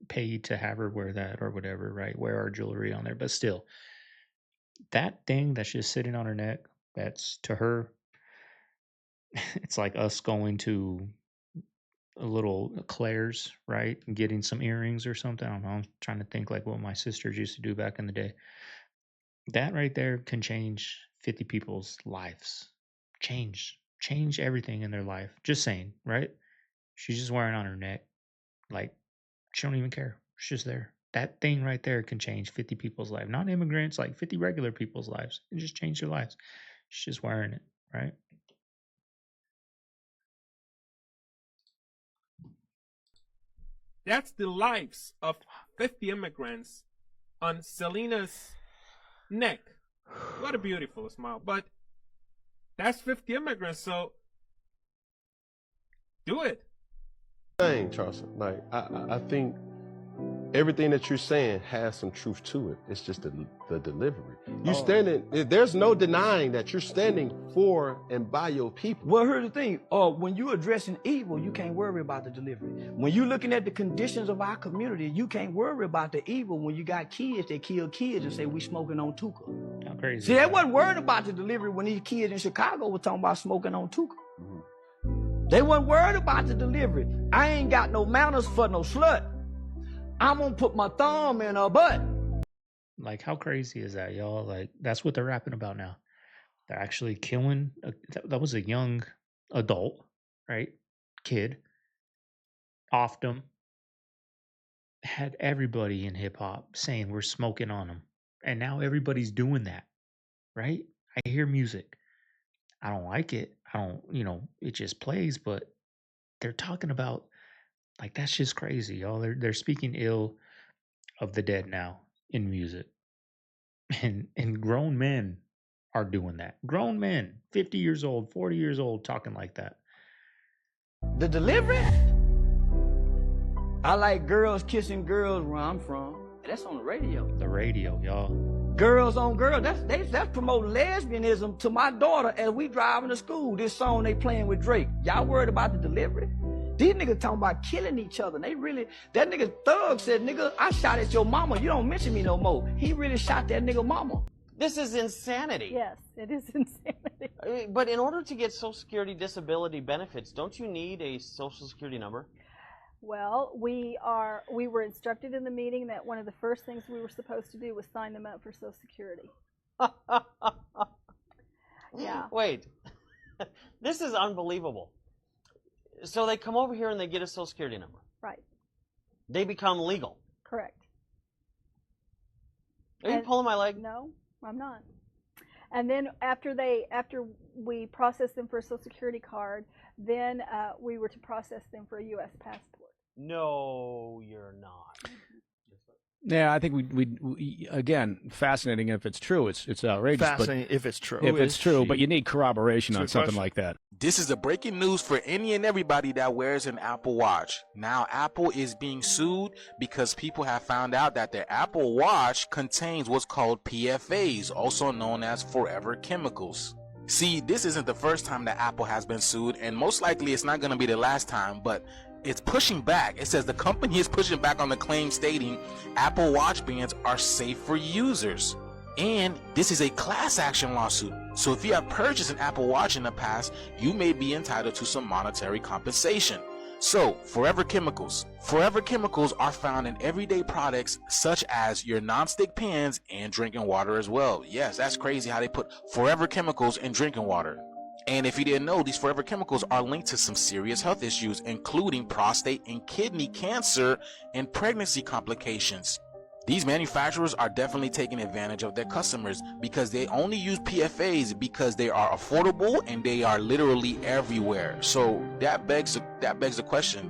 paid to have her wear that or whatever, right? Wear our jewelry on there. But still, that thing that's just sitting on her neck, that's to her, it's like us going to a little Claire's, right? And getting some earrings or something. I don't know. I'm trying to think like what my sisters used to do back in the day. That right there can change 50 people's lives. Change everything in their life. Just saying, right? She's just wearing on her neck. Like, she don't even care. She's just there. That thing right there can change 50 people's lives. Not immigrants, like 50 regular people's lives. It just change their lives. She's just wearing it, right? that's the lives of 50 immigrants on Selena's neck. What a beautiful smile. But that's 50 immigrants, so do it. Thing, Charleston. Like I think everything that you're saying has some truth to it. It's just the delivery. You standing. There's no denying that you're standing for and by your people. Well, here's the thing. When you're addressing evil, you can't worry about the delivery. When you're looking at the conditions of our community, you can't worry about the evil when you got kids that kill kids and say we smoking on Tuka. How crazy. See, they wasn't worried about the delivery when these kids in Chicago were talking about smoking on Tuka. They weren't worried about the delivery. I ain't got no manners for no slut. I'm gonna put my thumb in her butt. Like, how crazy is that, y'all? Like, that's what they're rapping about now. They're actually killing. That was a young adult, right? Kid. Offed him. Had everybody in hip hop saying we're smoking on them. And now everybody's doing that, right? I hear music. I don't like it. I don't, it just plays, but they're talking about, like, that's just crazy, y'all. They're speaking ill of the dead now in music. And grown men are doing that. Grown men, 50 years old, 40 years old, talking like that. The delivery? I like girls kissing girls where I'm from. That's on the radio. The radio, y'all. Girls on girls. That's promoting lesbianism to my daughter as we driving to school. This song they playing with Drake. Y'all worried about the delivery? These niggas talking about killing each other. That nigga Thug said, nigga, I shot at your mama. You don't mention me no more. He really shot that nigga mama. This is insanity. Yes, it is insanity. But in order to get Social Security disability benefits, don't you need a Social Security number? Well, we were instructed in the meeting that one of the first things we were supposed to do was sign them up for Social Security. Yeah. Wait, this is unbelievable. So they come over here and they get a Social Security number. Right. They become legal. Correct. Are you pulling my leg? No, I'm not. And then after we processed them for a Social Security card, then we were to process them for a U.S. passport. No, you're not. Yeah, I think we again, fascinating if it's true. It's outrageous. Fascinating if it's true. If it's true, but you need corroboration on something like that. This is the breaking news for any and everybody that wears an Apple Watch. Now, Apple is being sued because people have found out that their Apple Watch contains what's called PFAs, also known as forever chemicals. See, this isn't the first time that Apple has been sued, and most likely it's not going to be the last time, but it's pushing back. It says the company is pushing back on the claim stating Apple Watch bands are safe for users. And this is a class action lawsuit. So if you have purchased an Apple Watch in the past, you may be entitled to some monetary compensation. So, forever chemicals. Forever chemicals are found in everyday products such as your nonstick pans and drinking water as well. Yes, that's crazy how they put forever chemicals in drinking water. And if you didn't know, these forever chemicals are linked to some serious health issues, including prostate and kidney cancer and pregnancy complications. These manufacturers are definitely taking advantage of their customers because they only use PFAs because they are affordable and they are literally everywhere. So that begs the question,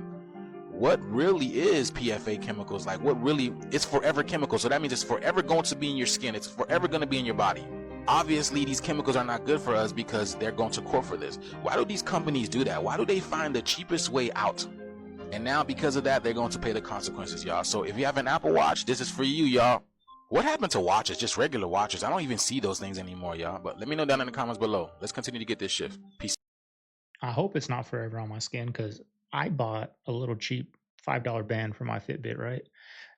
what really is PFA chemicals? Like, what really, it's forever chemicals. So that means it's forever going to be in your skin. It's forever going to be in your body. Obviously, these chemicals are not good for us because they're going to court for this. Why do these companies do that? Why do they find the cheapest way out? And now because of that, they're going to pay the consequences, y'all. So if you have an Apple Watch, this is for you, y'all. What happened to watches? Just regular watches. I don't even see those things anymore, y'all. But let me know down in the comments below. Let's continue to get this shift. Peace. I hope it's not forever on my skin because I bought a little cheap $5 band for my Fitbit, right?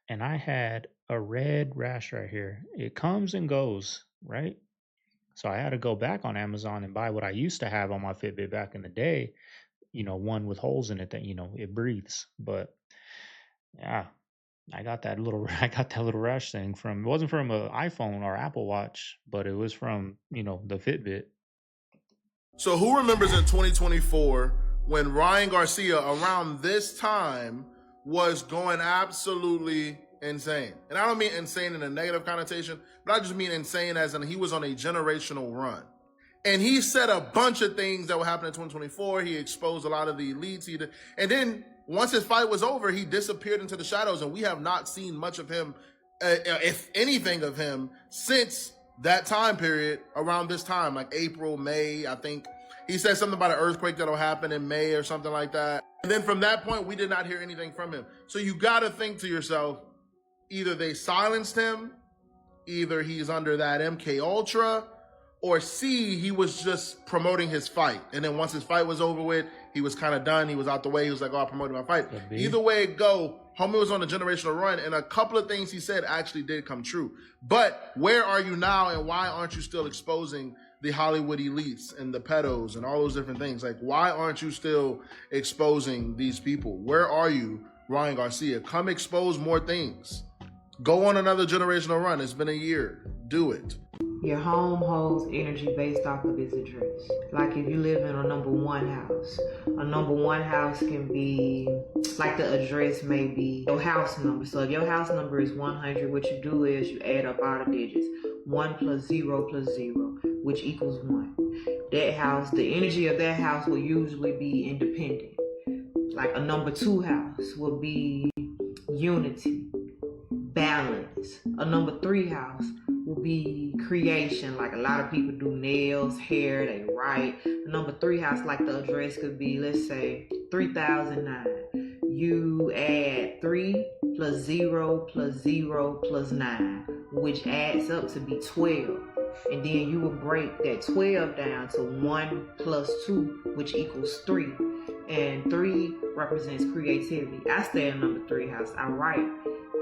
And I had a red rash right here. It comes and goes, right? So I had to go back on Amazon and buy what I used to have on my Fitbit back in the day. You know, one with holes in it that, you know, it breathes. But yeah, I got that little rash thing from, it wasn't from an iPhone or Apple Watch, but it was from, you know, the Fitbit. So who remembers in 2024 when Ryan Garcia around this time was going absolutely insane? And I don't mean insane in a negative connotation, but I just mean insane as in he was on a generational run. And he said a bunch of things that would happen in 2024. He exposed a lot of the elites. And then once his fight was over, he disappeared into the shadows. And we have not seen much of him, if anything of him, since that time period around this time, like April, May, I think. He said something about an earthquake that'll happen in May or something like that. And then from that point, we did not hear anything from him. So you got to think to yourself, either they silenced him, either he's under that MK Ultra, or C, he was just promoting his fight. And then once his fight was over with, he was kind of done. He was out the way. He was like, oh, I'm promoting my fight. Either way it go, homie was on a generational run. And a couple of things he said actually did come true. But where are you now and why aren't you still exposing the Hollywood elites and the pedos and all those different things? Like, why aren't you still exposing these people? Where are you, Ryan Garcia? Come expose more things. Go on another generational run. It's been a year. Do it. Your home holds energy based off of its address. Like if you live in a number 1 house, a number 1 house can be, like the address may be your house number. So if your house number is 100, what you do is you add up all the digits. 1 plus 0 plus 0, which equals 1. That house, the energy of that house will usually be independent. Like a number 2 house will be unity, balance. A number 3 house will be creation. Like a lot of people do nails, hair, they write. The number 3 house, like the address could be, let's say 3009. You add 3 plus 0 plus 0 plus 9, which adds up to be 12. And then you will break that 12 down to 1 plus 2, which equals 3. And 3 represents creativity. I stay in number 3 house. I write.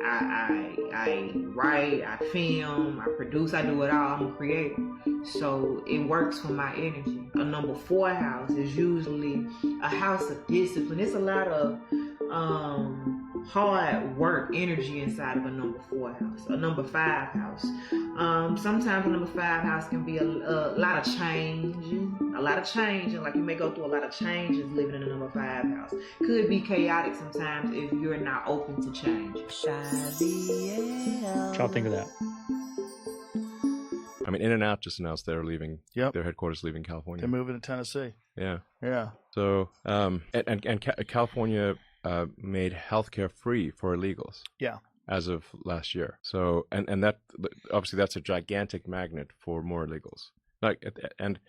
I write, I film, I produce, I do it all. I'm a creator. So it works for my energy. A number 4 house is usually a house of discipline. It's a lot of hard work, energy inside of a number 4 house. A number 5 house. Sometimes a number 5 house can be a lot of change. A lot of change, and like you may go through a lot of changes living in a number 5 house. Could be chaotic sometimes if you're not open to change. What y'all think of that? I mean, In-N-Out just announced they're leaving. Yep. Their headquarters leaving California. They're moving to Tennessee. Yeah. Yeah. So, and California made healthcare free for illegals. Yeah. as of last year. So, and that obviously that's a gigantic magnet for more illegals. And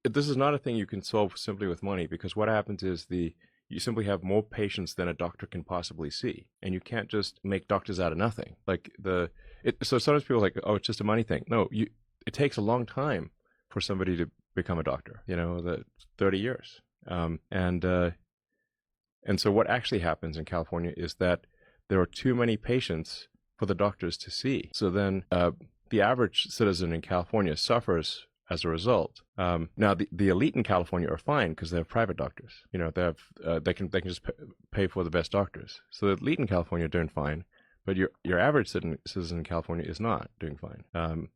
this is not a thing you can solve simply with money, because what happens is you simply have more patients than a doctor can possibly see, and you can't just make doctors out of nothing. So sometimes people are like, oh, it's just a money thing. No, it takes a long time for somebody to become a doctor. 30 years. And so what actually happens in California is that there are too many patients for the doctors to see. So then the average citizen in California suffers as a result. Now the elite in California are fine because they have private doctors. They can just pay for the best doctors. So the elite in California are doing fine, but your average citizen in California is not doing fine.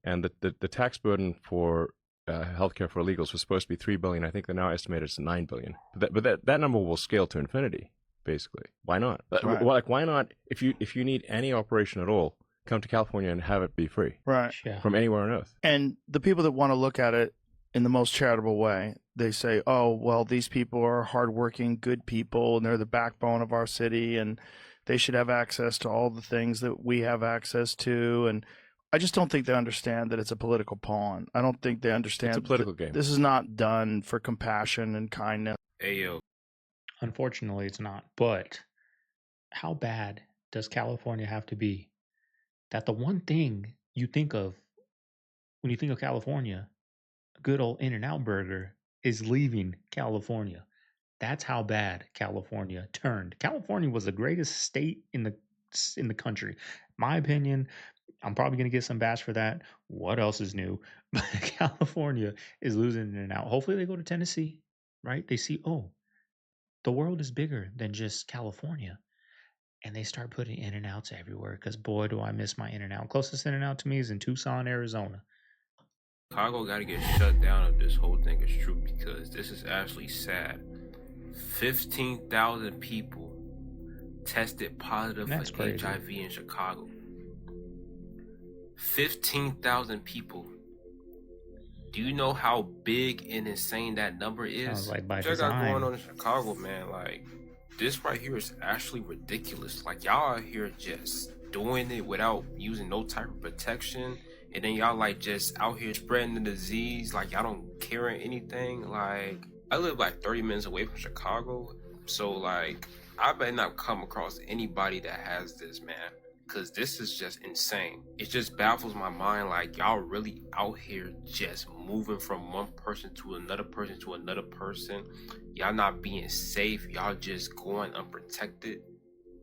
And the tax burden for healthcare for illegals was supposed to be $3 billion. I think they now estimate it's $9 billion. But that number will scale to infinity. Basically, why not? Right. Why not? If you need any operation at all, come to California and have it be free. Right. From anywhere on earth. And the people that want to look at it in the most charitable way, they say, oh, well, these people are hardworking, good people, and they're the backbone of our city, and they should have access to all the things that we have access to. And I just don't think they understand that it's a political pawn. I don't think they understand it's a political game. This is not done for compassion and kindness. Ayo. Unfortunately, it's not. But how bad does California have to be that the one thing you think of when you think of California, a good old In-N-Out burger, is leaving California? That's how bad California turned. California was the greatest state in the country. My opinion, I'm probably going to get some bash for that. What else is new? But California is losing In-N-Out. Hopefully they go to Tennessee, right? They see, oh, the world is bigger than just California. And they start putting In-N-Outs everywhere, because boy, do I miss my In-N-Out. Closest In-N-Out to me is in Tucson, Arizona. Chicago got to get shut down if this whole thing is true, because this is actually sad. 15,000 people tested positive for crazy. HIV in Chicago. 15,000 people. Do you know how big and insane that number is? Sounds like by What y'all got design. going on in Chicago, man? This right here is actually ridiculous. Y'all out here just doing it without using no type of protection, and then y'all just out here spreading the disease. Y'all don't care or anything. I live 30 minutes away from Chicago, so I better not come across anybody that has this, man, because this is just insane. It just baffles my mind. Y'all really out here just moving from one person to another person to another person. Y'all not being safe. Y'all just going unprotected.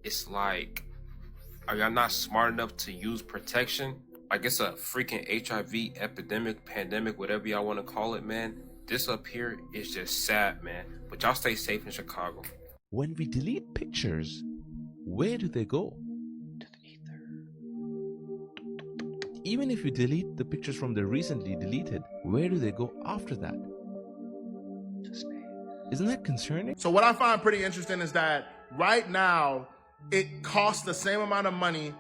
It's are y'all not smart enough to use protection? It's a freaking HIV epidemic, pandemic, whatever y'all want to call it, man. This up here is just sad, man. But y'all stay safe in Chicago. When we delete pictures, where do they go? To the ether. Even if you delete the pictures from the recently deleted, where do they go after that? To space. Isn't that concerning? So what I find pretty interesting is that right now it costs the same amount of money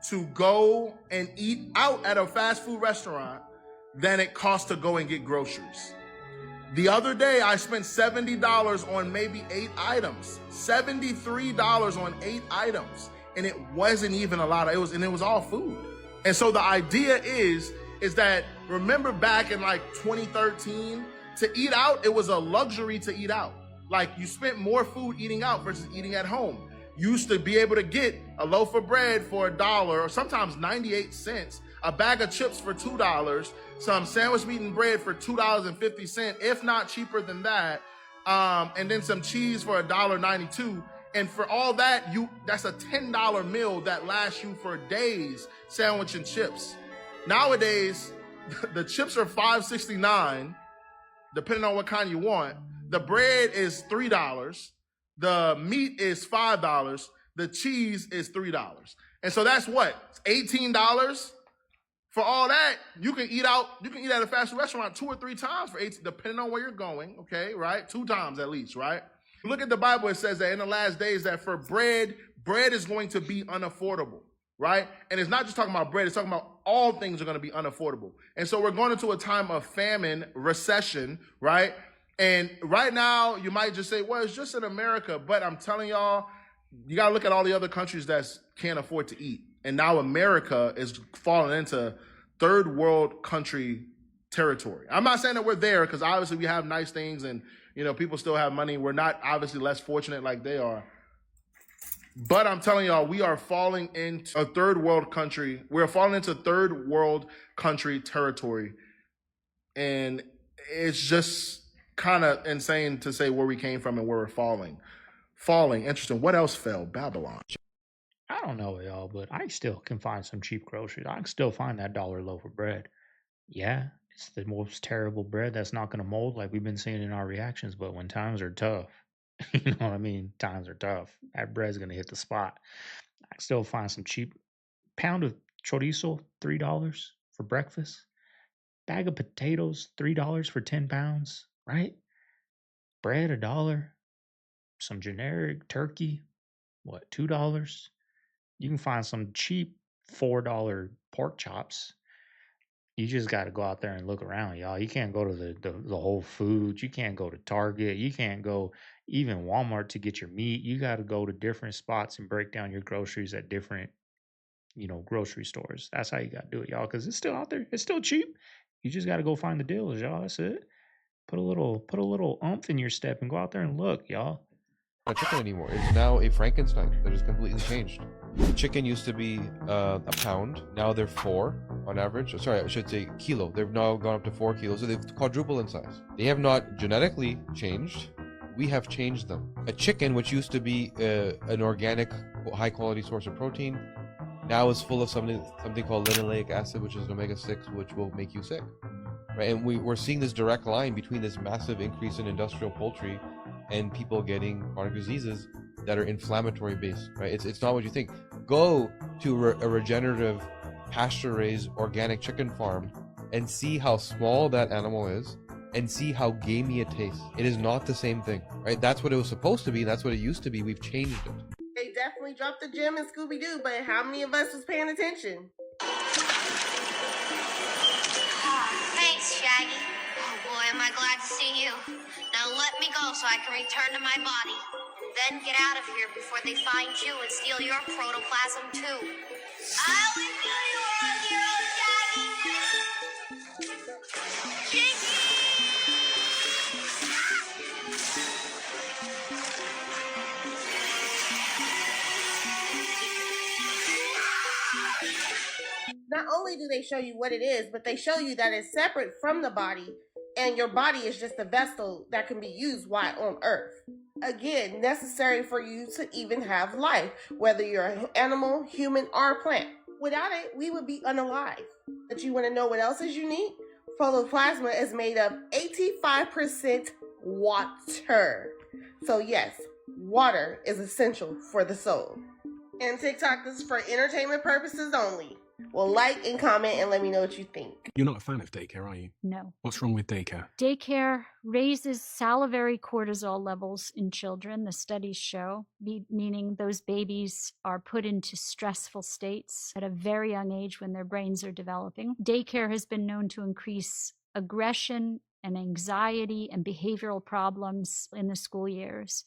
to go and eat out at a fast food restaurant than it costs to go and get groceries. The other day I spent $70 on maybe 8 items, $73 on 8 items, and it wasn't even a lot. It was all food. And so the idea is that, remember back in 2013, to eat out, it was a luxury to eat out. You spent more food eating out versus eating at home. You used to be able to get a loaf of bread for $1 or sometimes 98 cents, a bag of chips for $2, some sandwich meat and bread for $2.50, if not cheaper than that, and then some cheese for $1.92. And for all that, that's a $10 meal that lasts you for days, sandwich and chips. Nowadays, the chips are $5.69, depending on what kind you want. The bread is $3. The meat is $5. The cheese is $3. And so that's what? It's $18. For all that, you can eat out. You can eat at a fast food restaurant 2 or 3 times for $18, depending on where you're going. Okay, right? 2 times at least, right? Look at the Bible. It says that in the last days that for bread is going to be unaffordable, right? And it's not just talking about bread. It's talking about all things are going to be unaffordable. And so we're going into a time of famine, recession, right? And right now, you might just say, well, it's just in America. But I'm telling y'all, you got to look at all the other countries that can't afford to eat. And now America is falling into third world country territory. I'm not saying that we're there, because obviously we have nice things and, you know, people still have money. We're not obviously less fortunate like they are. But I'm telling y'all, we are falling into a third world country. We're falling into third world country territory. And it's just kind of insane to say where we came from and where we're falling. Interesting. What else fell? Babylon. I don't know, y'all, but I still can find some cheap groceries. I can still find that $1 loaf of bread. Yeah, it's the most terrible bread that's not going to mold like we've been seeing in our reactions. But when times are tough, you know what I mean? Times are tough. That bread's going to hit the spot. I can still find some cheap pound of chorizo, $3 for breakfast. Bag of potatoes, $3 for 10 pounds, right? Bread, $1. Some generic turkey, what, $2? You can find some cheap $4 pork chops. You just got to go out there and look around, y'all. You can't go to the Whole Foods. You can't go to Target. You can't go even Walmart to get your meat. You got to go to different spots and break down your groceries at different, you know, grocery stores. That's how you got to do it, y'all, because it's still out there. It's still cheap. You just got to go find the deals, y'all. That's it. Put a little oomph in your step and go out there and look, y'all. Not chicken anymore. It's now a Frankenstein that has completely changed. Chicken used to be a pound. Now they're 4 on average. Sorry, I should say kilo. They've now gone up to 4 kilos. So they've quadrupled in size. They have not genetically changed. We have changed them. A chicken, which used to be an organic, high-quality source of protein, now is full of something called linoleic acid, which is an omega-6, which will make you sick. Right? And we're seeing this direct line between this massive increase in industrial poultry and people getting chronic diseases that are inflammatory based, right? It's not what you think. Go to a regenerative, pasture-raised, organic chicken farm and see how small that animal is and see how gamey it tastes. It is not the same thing, right? That's what it was supposed to be. That's what it used to be. We've changed it. They definitely dropped the gem in Scooby-Doo, but how many of us was paying attention? Thanks, Shaggy. Oh boy, am I glad to see you. Now let me go so I can return to my body. Then get out of here before they find you and steal your protoplasm too. I'll leave you on your own, Shaggy. Not only do they show you what it is, but they show you that it's separate from the body, and your body is just a vessel that can be used while on Earth. Again, necessary for you to even have life, whether you're an animal, human, or a plant. Without it, we would be unalive. But you want to know what else is unique? Protoplasma is made of 85% water. So yes, water is essential for the soul. And TikTok, this is for entertainment purposes only. Well, like and comment and let me know what you think. You're not a fan of Daycare, are you? No. What's wrong with Daycare? Daycare raises salivary cortisol levels in children, the studies show, meaning those babies are put into stressful states at a very young age when their brains are developing. Daycare has been known to increase aggression and anxiety and behavioral problems in the school years.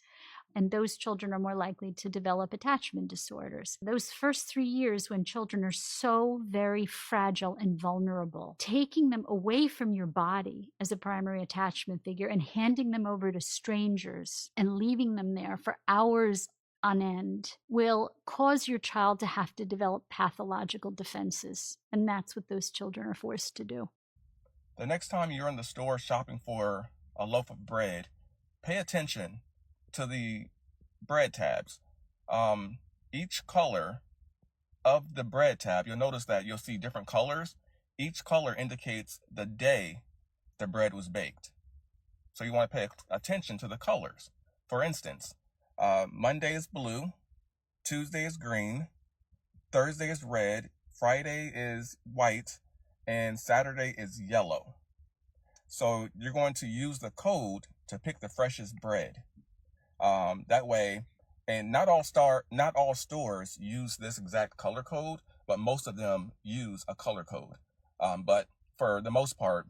And those children are more likely to develop attachment disorders. Those first 3 years when children are so very fragile and vulnerable, taking them away from your body as a primary attachment figure and handing them over to strangers and leaving them there for hours on end will cause your child to have to develop pathological defenses. And that's what those children are forced to do. The next time you're in the store shopping for a loaf of bread, pay attention to the bread tabs. Each color of the bread tab, you'll notice that you'll see different colors. Each color indicates the day the bread was baked. So you want to pay attention to the colors. For instance, Monday is blue, Tuesday is green, Thursday is red, Friday is white, and Saturday is yellow. So you're going to use the code to pick the freshest bread. That way, and not all stores use this exact color code, but most of them use a color code. But for the most part,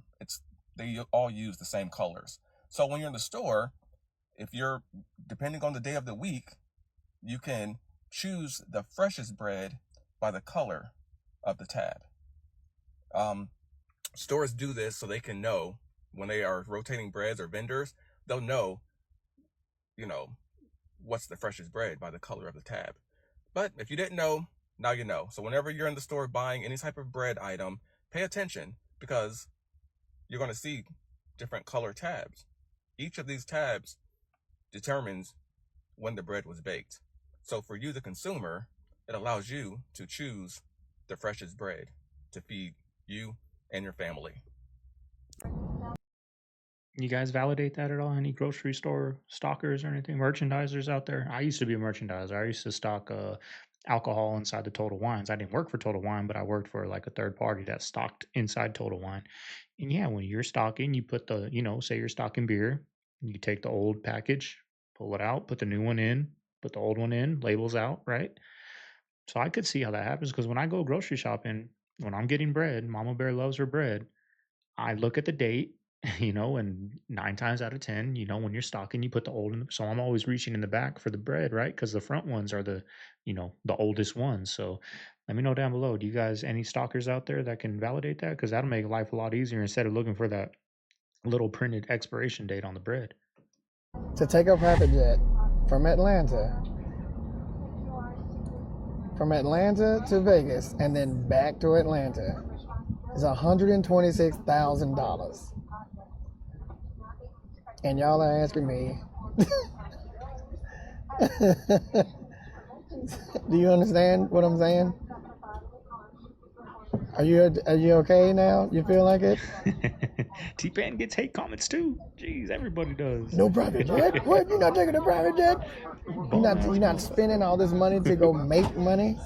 they all use the same colors. So when you're in the store, depending on the day of the week, you can choose the freshest bread by the color of the tab. Stores do this so they can know when they are rotating breads, or vendors, they'll know, you know, what's the freshest bread by the color of the tab. But if you didn't know, now you know. So whenever you're in the store buying any type of bread item, pay attention, because you're going to see different color tabs. Each of these tabs determines when the bread was baked. So for you, the consumer, it allows you to choose the freshest bread to feed you and your family. You guys validate that at all? Any grocery store stockers or anything? Merchandisers out there? I used to be a merchandiser. I used to stock alcohol inside the Total Wines. I didn't work for Total Wine, but I worked for like a third party that stocked inside Total Wine. And yeah, when you're stocking, you put the, you know, say you're stocking beer, you take the old package, pull it out, put the new one in, put the old one in, labels out, right? So I could see how that happens, because when I go grocery shopping, when I'm getting bread, Mama Bear loves her bread, I look at the date, you know, and 9 times out of 10, you know, when you're stocking, you put the old in the, so I'm always reaching in the back for the bread, right? Because the front ones are the, you know, the oldest ones. So let me know down below. Do you guys, any stockers out there that can validate that? Because that'll make life a lot easier instead of looking for that little printed expiration date on the bread. To take a private jet from Atlanta to Vegas and then back to Atlanta is $126,000. And y'all are asking me, do you understand what I'm saying? Are you okay now? You feel like it? T-Pan gets hate comments too. Jeez, everybody does. No private jet? What? You're not taking a private jet? You're not spending all this money to go make money?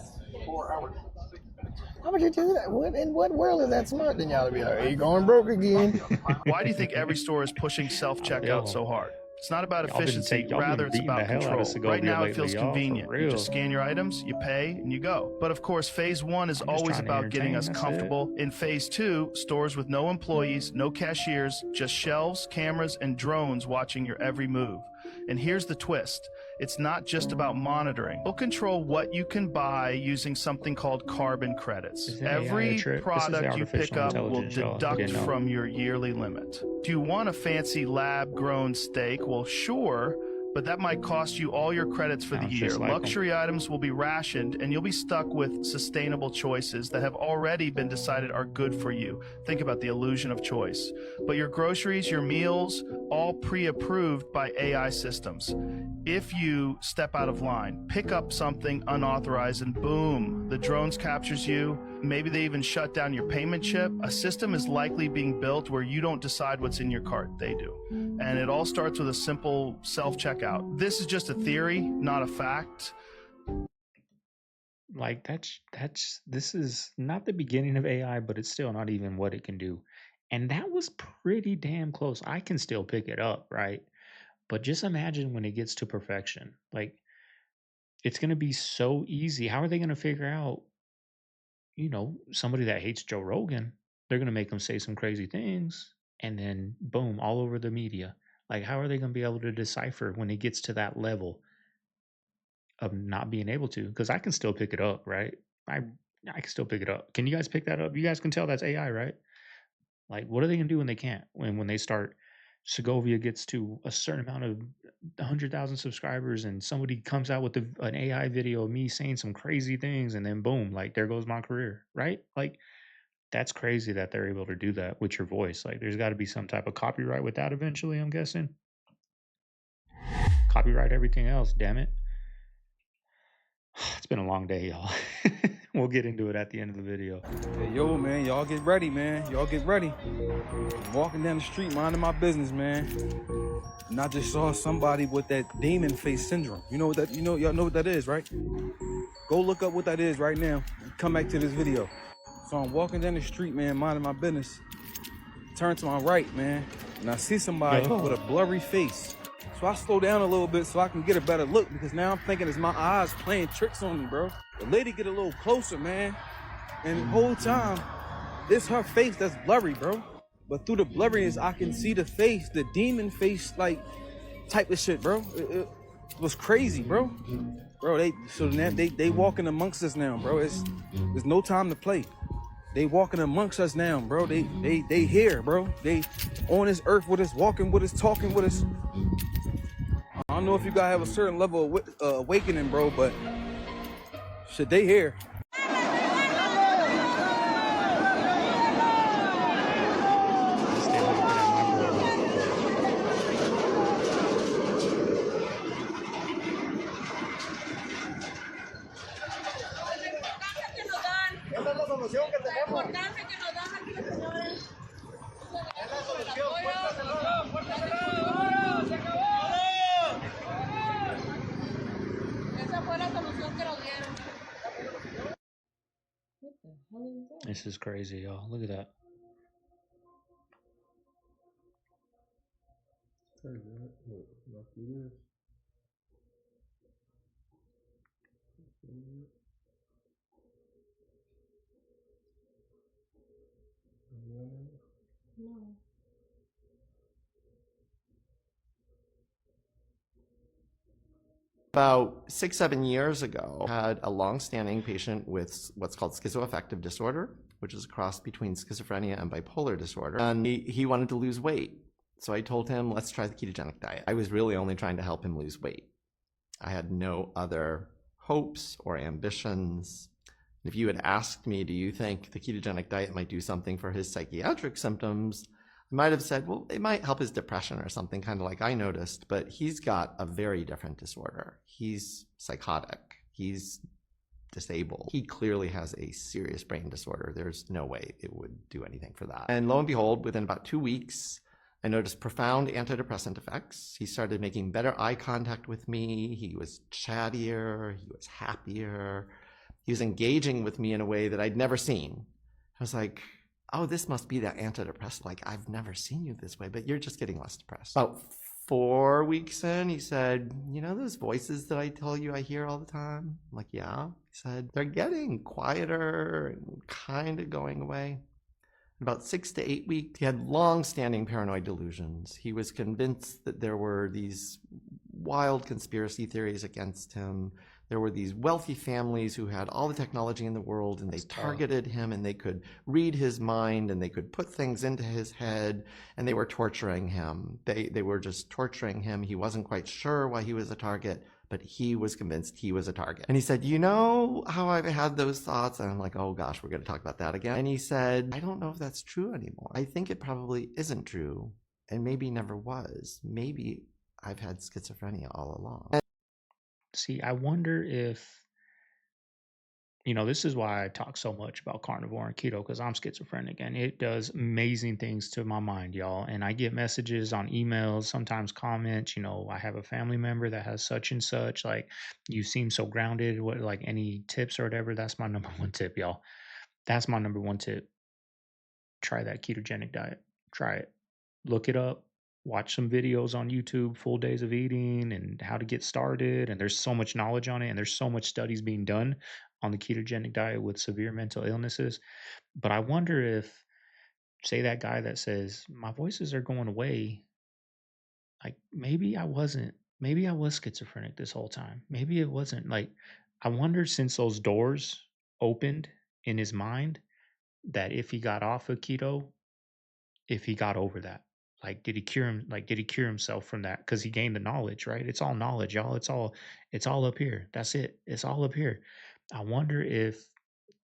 How would you do that? In what world is that smart? Then y'all would be like, hey, you going broke again. Why do you think every store is pushing self-checkout so hard? It's not about efficiency, rather it's about control. Right now it feels convenient. You just scan your items, you pay, and you go. But of course, phase 1 is always about getting us comfortable. In phase 2, stores with no employees, no cashiers, just shelves, cameras, and drones watching your every move. And here's the twist. It's not just about monitoring. We'll control what you can buy using something called carbon credits. Every product you pick up will deduct from your yearly limit. Do you want a fancy lab-grown steak? Well, sure, but that might cost you all your credits for the year. Luxury items will be rationed, and you'll be stuck with sustainable choices that have already been decided are good for you. Think about the illusion of choice. But your groceries, your meals, all pre-approved by AI systems. If you step out of line, pick up something unauthorized, and boom, the drones captures you. Maybe they even shut down your payment chip. A system is likely being built where you don't decide what's in your cart, they do. And it all starts with a simple self-checkout. This is just a theory, not a fact. Like this is not the beginning of AI, but it's still not even what it can do. And that was pretty damn close. I can still pick it up, right? But just imagine when it gets to perfection. Like, it's going to be so easy. How are they going to figure out, you know, somebody that hates Joe Rogan? They're going to make them say some crazy things, and then boom, all over the media. Like, how are they going to be able to decipher when it gets to that level of not being able to? Because I can still pick it up, right? I can still pick it up. Can you guys pick that up? You guys can tell that's AI, right? Like, what are they going to do when they can't? When they start, Segovia gets to a certain amount of 100,000 subscribers and somebody comes out with an AI video of me saying some crazy things, and then boom, like, there goes my career, right? Like, that's crazy that they're able to do that with your voice. Like, there's got to be some type of copyright with that eventually, I'm guessing. Copyright everything else, damn it. It's been a long day, y'all. We'll get into it at the end of the video. Hey, yo, man, y'all get ready, man. Y'all get ready. I'm walking down the street, minding my business, man. And I just saw somebody with that demon face syndrome. You know what that? Y'all know what that is, right? Go look up what that is right now. Come back to this video. So I'm walking down the street, man, minding my business. Turn to my right, man, and I see somebody with a blurry face. So I slow down a little bit so I can get a better look, because now I'm thinking it's my eyes playing tricks on me, bro. The lady get a little closer, man, and the whole time, it's her face that's blurry, bro. But through the blurriness, I can see the face, the demon face, like, type of shit, bro. what's crazy, bro. Bro, they walking amongst us now, bro. There's no time to play. They walking amongst us now, bro. They here, bro. They on this earth with us, walking with us, talking with us. I don't know if you gotta have a certain level of awakening, bro, but shit, they here. This is crazy, y'all. Look at that. No. About 6-7 years ago, I had a long-standing patient with what's called schizoaffective disorder, which is a cross between schizophrenia and bipolar disorder. And he wanted to lose weight. So I told him, let's try the ketogenic diet. I was really only trying to help him lose weight. I had no other hopes or ambitions. If you had asked me, do you think the ketogenic diet might do something for his psychiatric symptoms? I might have said, well, it might help his depression or something, kind of like I noticed, but he's got a very different disorder. He's psychotic. He's disabled. He clearly has a serious brain disorder. There's no way it would do anything for that. And lo and behold, within about 2 weeks, I noticed profound antidepressant effects. He started making better eye contact with me. He was chattier. He was happier. He was engaging with me in a way that I'd never seen. I was like, oh, this must be that antidepressant. Like, I've never seen you this way, but you're just getting less depressed. About 4 weeks in, he said, you know those voices that I tell you I hear all the time? I'm like, yeah. He said, they're getting quieter and kind of going away. About 6 to 8 weeks, he had long-standing paranoid delusions. He was convinced that there were these wild conspiracy theories against him. There were these wealthy families who had all the technology in the world, and they targeted him, and they could read his mind, and they could put things into his head, and they were torturing him. They were just torturing him. He wasn't quite sure why he was a target, but he was convinced he was a target. And he said, you know how I've had those thoughts? And I'm like, oh gosh, we're going to talk about that again. And he said, I don't know if that's true anymore. I think it probably isn't true, and maybe never was. Maybe I've had schizophrenia all along. See, I wonder if, this is why I talk so much about carnivore and keto, because I'm schizophrenic and it does amazing things to my mind, y'all. And I get messages on emails, sometimes comments, I have a family member that has such and such, like, you seem so grounded. What, like, any tips or whatever? That's my number one tip, y'all. That's my number one tip. Try that ketogenic diet. Try it. Look it up. Watch some videos on YouTube, full days of eating and how to get started. And there's so much knowledge on it. And there's so much studies being done on the ketogenic diet with severe mental illnesses. But I wonder if, say that guy that says, my voices are going away, like maybe I was schizophrenic this whole time. Maybe it wasn't. Like, I wonder, since those doors opened in his mind, that if he got off of keto, if he got over that. Like, did he cure himself from that? Because he gained the knowledge, right? It's all knowledge, y'all. It's all up here. That's it. It's all up here. I wonder if,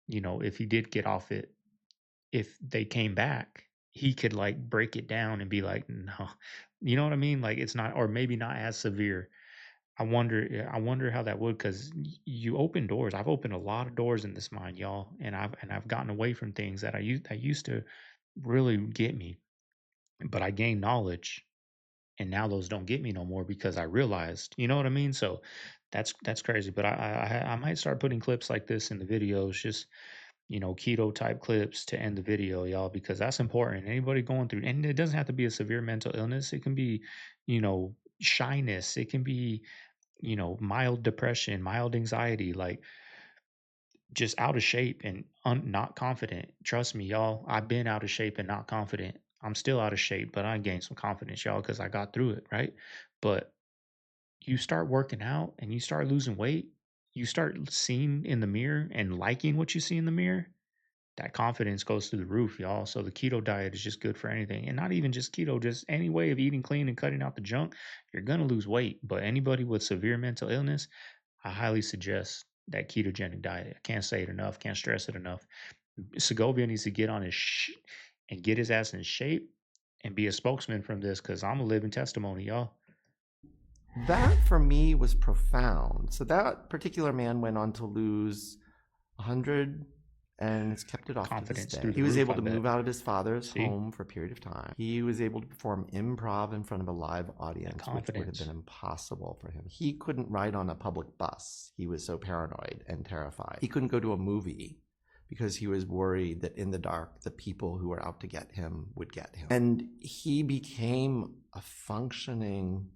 if he did get off it, if they came back, he could like break it down and be like, no, you know what I mean? Like, it's not, or maybe not as severe. I wonder how that would, because you open doors. I've opened a lot of doors in this mind, y'all, and I've gotten away from things that used to really get me. But I gained knowledge, and now those don't get me no more because I realized, you know what I mean? So that's crazy. But I might start putting clips like this in the videos, just, keto type clips to end the video, y'all, because that's important. Anybody going through, and it doesn't have to be a severe mental illness. It can be, shyness. It can be, mild depression, mild anxiety, like just out of shape and not confident. Trust me, y'all, I've been out of shape and not confident. I'm still out of shape, but I gained some confidence, y'all, because I got through it, right? But you start working out and you start losing weight, you start seeing in the mirror and liking what you see in the mirror, that confidence goes through the roof, y'all. So the keto diet is just good for anything. And not even just keto, just any way of eating clean and cutting out the junk. You're going to lose weight. But anybody with severe mental illness, I highly suggest that ketogenic diet. I can't say it enough, can't stress it enough. Segovia needs to get on his and get his ass in shape and be a spokesman from this, because I'm a living testimony, y'all. That for me was profound. So that particular man went on to lose 100 and has kept it off Confidence to this through day. the He was roof, able I to bet. move out of his father's See? home for a period of time. He was able to perform improv in front of a live audience, which would have confidence. been impossible for him. He couldn't ride on a public bus. He was so paranoid and terrified. He couldn't go to a movie because he was worried that in the dark, the people who were out to get him would get him. And he became a functioning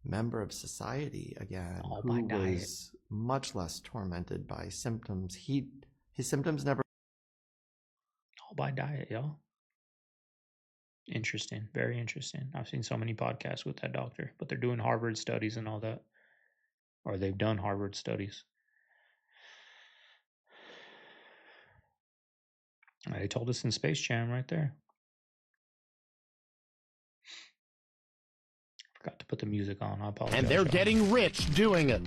member of society again, All by who diet. was much less tormented by symptoms. His symptoms never. All by diet, y'all. Interesting. Very interesting. I've seen so many podcasts with that doctor, but they're doing Harvard studies and all that. Or they've done Harvard studies. They told us in Space Jam right there. Forgot to put the music on. I apologize. And they're y'all. getting rich doing it.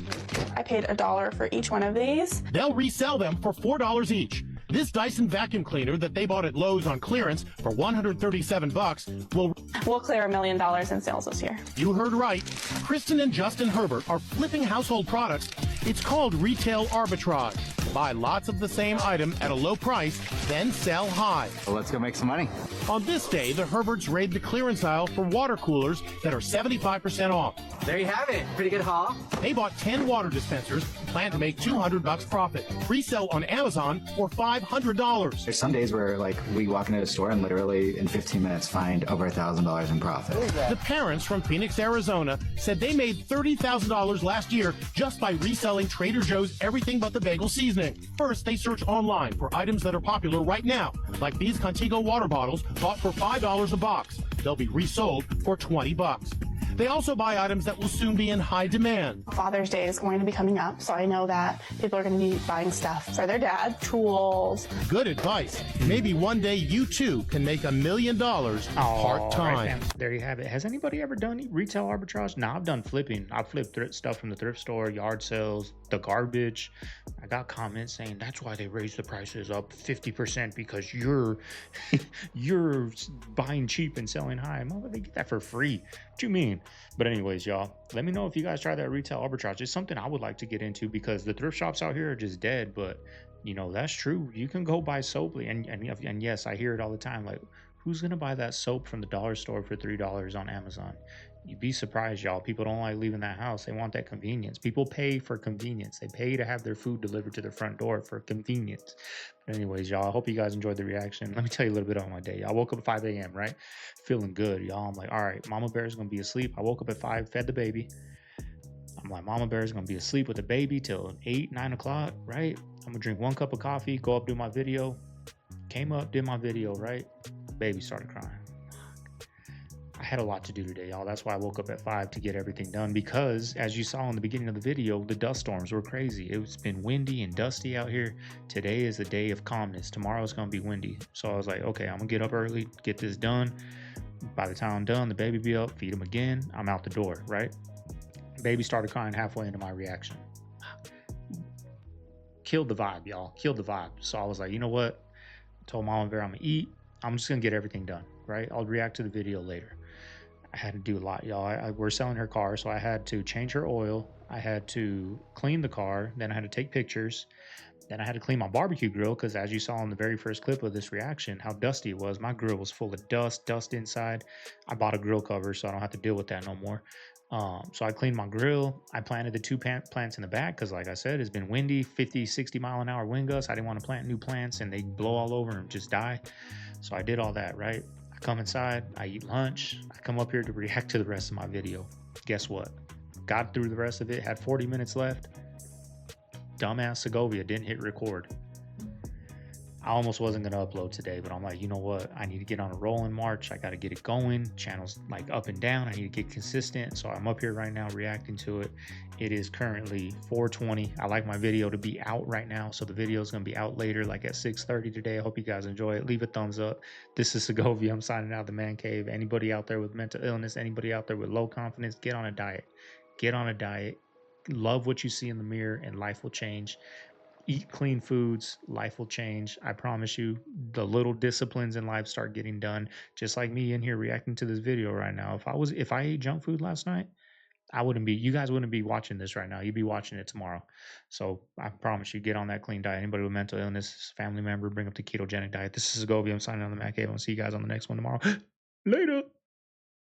I paid $1 for each one of these. They'll resell them for $4 each. This Dyson vacuum cleaner that they bought at Lowe's on clearance for $137 will... We'll clear $1 million in sales this year. You heard right. Kristen and Justin Herbert are flipping household products. It's called retail arbitrage. Buy lots of the same item at a low price, then sell high. Well, let's go make some money. On this day, the Herberts raid the clearance aisle for water coolers that are 75% off. There you have it. Pretty good haul. They bought 10 water dispensers, plan to make $200 profit. Resell on Amazon for $500. There's some days where, like, we walk into a store and literally in 15 minutes find over $1,000 in profit. The parents from Phoenix, Arizona said they made $30,000 last year just by reselling Trader Joe's everything but the bagel seasoning. First, they search online for items that are popular right now, like these Contigo water bottles bought for $5 a box. They'll be resold for $20. They also buy items that will soon be in high demand. Father's Day is going to be coming up, so I know that people are going to be buying stuff for their dad, tools. Good advice. Maybe one day you too can make $1 million part-time. Right, fam. There you have it. Has anybody ever done retail arbitrage? No, I've done flipping. I've flipped stuff from the thrift store, yard sales, the garbage. I got comments saying that's why they raised the prices up 50% because you're buying cheap and selling high. Mother, they get that for free. What you mean? But anyways, y'all, let me know if you guys try that retail arbitrage. It's something I would like to get into because the thrift shops out here are just dead. But you know, that's true. You can go buy soap, and yes, I hear it all the time. Like, who's gonna buy that soap from the dollar store for $3 on Amazon? You'd be surprised, y'all. People don't like leaving that house. They want that convenience. People pay for convenience. They pay to have their food delivered to their front door for convenience. But anyways, y'all, I hope you guys enjoyed the reaction. Let me tell you a little bit about my day. I woke up at 5 a.m., right? Feeling good, y'all. I'm like, all right, Mama Bear's going to be asleep. I woke up at 5, fed the baby. I'm like, Mama Bear's going to be asleep with the baby till 8, 9 o'clock, right? I'm going to drink 1 cup of coffee, go up, do my video. Came up, did my video, right? Baby started crying. I had a lot to do today, y'all. That's why I woke up at 5 to get everything done because, as you saw in the beginning of the video, the dust storms were crazy. It's been windy and dusty out here. Today is the day of calmness. Tomorrow's going to be windy. So I was like, okay, I'm going to get up early, get this done. By the time I'm done, the baby be up, feed him again. I'm out the door, right? Baby started crying halfway into my reaction. Killed the vibe, y'all. Killed the vibe. So I was like, you know what? I told Mama Bear I'm going to eat. I'm just going to get everything done, right? I'll react to the video later. I had to do a lot, y'all. We're selling her car, so I had to change her oil. I had to clean the car. Then I had to take pictures. Then I had to clean my barbecue grill because, as you saw in the very first clip of this reaction, how dusty it was. My grill was full of dust inside. I bought a grill cover, so I don't have to deal with that no more. So I cleaned my grill. I planted the 2 plants in the back because, like I said, it's been windy, 50, 60 mile an hour wind gusts. I didn't want to plant new plants and they blow all over and just die. So I did all that, right? Come inside, I eat lunch, I come up here to react to the rest of my video. Guess what? Got through the rest of it, had 40 minutes left. Dumbass Segovia didn't hit record. I almost wasn't going to upload today, but I'm like, you know what? I need to get on a rolling march. I got to get it going. Channel's like up and down. I need to get consistent. So I'm up here right now reacting to it. It is currently 4:20. I like my video to be out right now. So the video is going to be out later, like at 6:30 today. I hope you guys enjoy it. Leave a thumbs up. This is Segovia. I'm signing out of the Man Cave. Anybody out there with mental illness, anybody out there with low confidence, get on a diet. Get on a diet. Love what you see in the mirror and life will change. Eat clean foods, life will change. I promise you, the little disciplines in life start getting done. Just like me in here reacting to this video right now. If I ate junk food last night, you guys wouldn't be watching this right now. You'd be watching it tomorrow. So I promise you, get on that clean diet. Anybody with mental illness, family member, bring up the ketogenic diet. This is Segovia. I'm signing on the Mac Cave. I'll see you guys on the next one tomorrow. Later.